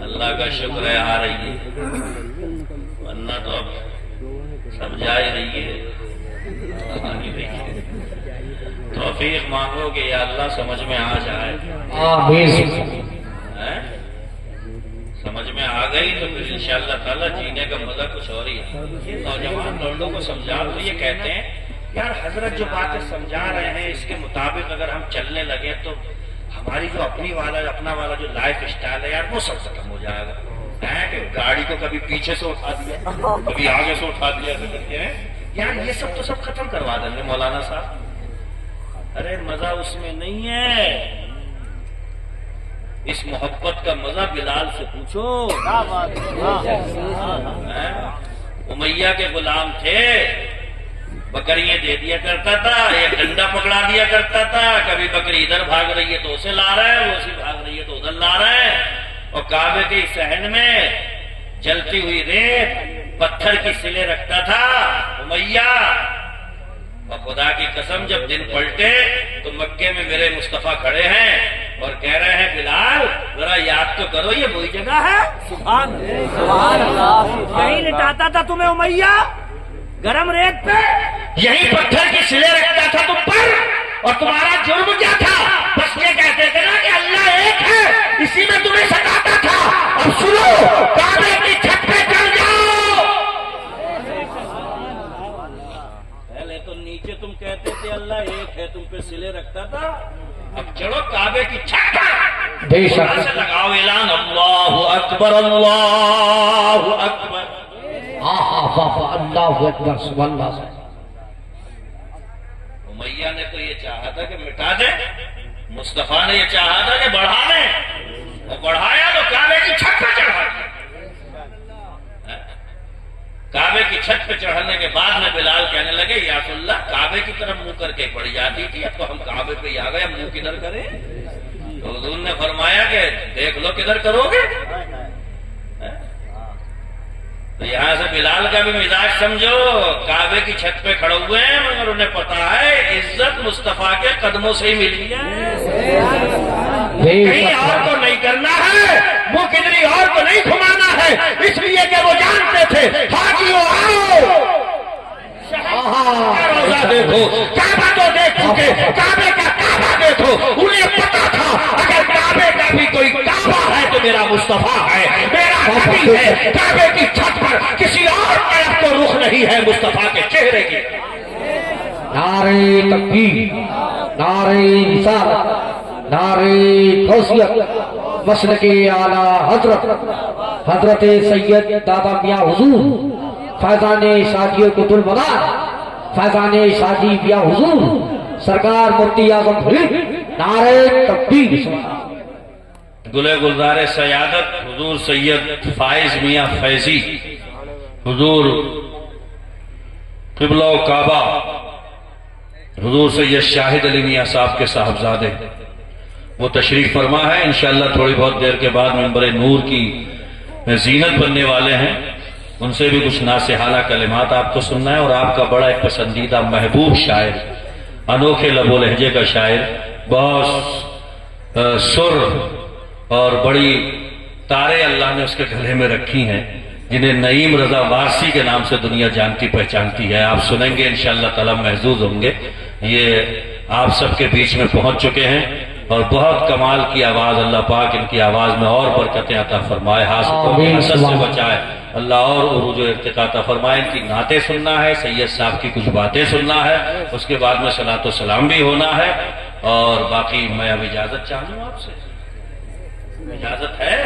اللہ کا شکر ہے آ رہی ہے، ورنہ تو اب سمجھا ہی رہی ہے، توفیق مانگو کہ یا اللہ سمجھ میں آ جائے، سمجھ میں آ گئی تو پھر انشاءاللہ تعالیٰ جینے کا مزہ کچھ اور ہی ہے۔ نوجوان لوگوں کو سمجھا تو یہ کہتے ہیں یار حضرت جو باتیں سمجھا رہے ہیں اس کے مطابق اگر ہم چلنے لگے تو ہماری جو اپنا والا جو لائف اسٹائل ہے یار وہ سب ختم ہو جائے گا، کہ گاڑی کو کبھی پیچھے سے اٹھا دیا کبھی آگے سے اٹھا دیا کرتے ہیں یار، یہ سب تو سب ختم کروا دیں گے مولانا صاحب۔ ارے مزہ اس میں نہیں ہے، اس محبت کا مزہ بلال سے پوچھو، امیہ کے غلام تھے، بکریاں دے دیا کرتا تھا، ایک ڈنڈا پکڑا دیا کرتا تھا، کبھی بکری ادھر بھاگ رہی ہے تو اسے لا رہا ہے، وہ اسی بھاگ رہی ہے تو ادھر لا رہا ہے، اور کعبے کے صحن میں جلتی ہوئی ریت پتھر کی سلے رکھتا تھا امیہ، اور خدا کی قسم جب دن پلٹے تو مکے میں میرے مصطفیٰ کھڑے ہیں اور کہہ رہے ہیں بلال ذرا یاد تو کرو یہ وہی جگہ ہے۔ سبحان اللہ، کہیں لٹاتا تھا تمہیں امیہ گرم ریت پہ، یہی پتھر کی سلے رکھتا تھا تم پر، اور تمہارا جرم کیا تھا؟ بس یہ کہتے تھے نا کہ اللہ ایک ہے، اسی میں تمہیں ستاتا تھا۔ اب سنو، کعبے کی چھت پہ چڑھ جاؤ۔ پہلے تو نیچے تم کہتے تھے اللہ ایک ہے، تم پہ سلے رکھتا تھا، اب چڑھو کعبے کی چھت پر، بے شک وہاں سے لگاؤ اعلان اللہ اکبر اللہ اکبر۔ اللہ اکبر، سبحان اللہ۔ امیہ نے تو یہ چاہا تھا کہ مٹا دے، مصطفیٰ نے یہ چاہا تھا کہ بڑھا دے، اور بڑھایا تو کعبے کی چھت پہ چڑھا دیا۔ کعبے کی چھت پہ چڑھنے کے بعد میں بلال کہنے لگے یا رسول اللہ کعبے کی طرف منہ کر کے پڑی جاتی تھی، اب تو ہم کعبے پہ ہی آ گئے، منہ کدھر کریں؟ تو حضور نے فرمایا کہ دیکھ لو کدھر کرو گے۔ تو یہاں سے بلال کا بھی مزاج سمجھو، کعبے کی چھت پہ کھڑے ہوئے ہیں مگر انہیں پتا ہے عزت مصطفیٰ کے قدموں سے ہی ملی ہے، کہیں اور تو نہیں کرنا ہے، وہ کدھری اور تو نہیں گھمانا ہے، اس لیے کہ وہ جانتے تھے حاجیوں آؤ روزہ دیکھو، کعبہ تو دیکھ چکے، کعبے کا کعبہ دیکھو، انہیں پتا تھا اگر کعبے کا بھی کوئی کعبہ ہے تو میرا مصطفیٰ ہے، میرا نبی ہے۔ کعبے کی چھت پر کسی اور طرف تو رخ نہیں ہے مصطفیٰ کے چہرے کی۔ نعرہ تکبیر، نعرہ رسالت، نعرہ غوثیت، مسلک اعلیٰ حضرت سید دادا میاں حضور فیضان شادی قطب المنار، فیضان شادی میاں حضور سرکار مفتی اعظم فرید، نعرہ تکبیر۔ گلے گلزار سیادت حضور سید فائز میاں فیضی، حضور قبلہ و کعبہ حضور سید شاہد علی میاں صاحب کے صاحبزادے، وہ تشریف فرما ہے، انشاءاللہ تھوڑی بہت دیر کے بعد منبر نور کی زینت بننے والے ہیں، ان سے بھی کچھ ناصحانہ کلمات آپ کو سننا ہے، اور آپ کا بڑا ایک پسندیدہ محبوب شاعر، انوکھے لب و لہجے کا شاعر، بہت سر اور بڑی تارے اللہ نے اس کے گلے میں رکھی ہیں، جنہیں نعیم رضا وارسی کے نام سے دنیا جانتی پہچانتی ہے، آپ سنیں گے انشاءاللہ تعالی محظوظ ہوں گے۔ یہ آپ سب کے بیچ میں پہنچ چکے ہیں، اور بہت کمال کی آواز، اللہ پاک ان کی آواز میں اور برکتیں عطا فرمائے، حسد سے بچائے اللہ، اور عروج و ارتقاء عطا فرمائے۔ ان کی نعتیں سننا ہے، سید صاحب کی کچھ باتیں سننا ہے، اس کے بعد میں صلاۃ و سلام بھی ہونا ہے، اور باقی میں اب اجازت چاہوں آپ سے، اجازت ہے؟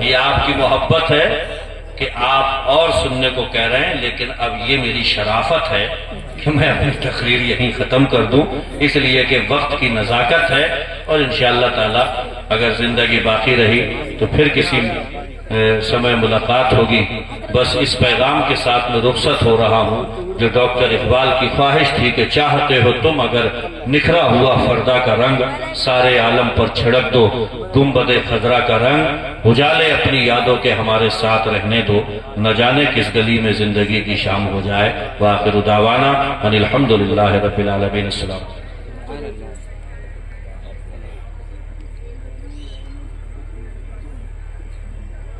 یہ آپ کی محبت ہے کہ آپ اور سننے کو کہہ رہے ہیں، لیکن اب یہ میری شرافت ہے کہ میں اپنی تقریر یہیں ختم کر دوں، اس لیے کہ وقت کی نزاکت ہے، اور انشاءاللہ تعالی اگر زندگی باقی رہی تو پھر کسی سمے ملاقات ہوگی۔ بس اس پیغام کے ساتھ میں رخصت ہو رہا ہوں، جو ڈاکٹر اقبال کی خواہش تھی کہ چاہتے ہو تم اگر نکھرا ہوا فردا کا رنگ، سارے عالم پر چھڑک دو گنبد خضرا کا رنگ، اجالے اپنی یادوں کے ہمارے ساتھ رہنے دو، نہ جانے کس گلی میں زندگی کی شام ہو جائے۔ وآخر دعوانا ان الحمدللہ رب العالمین۔ السلام۔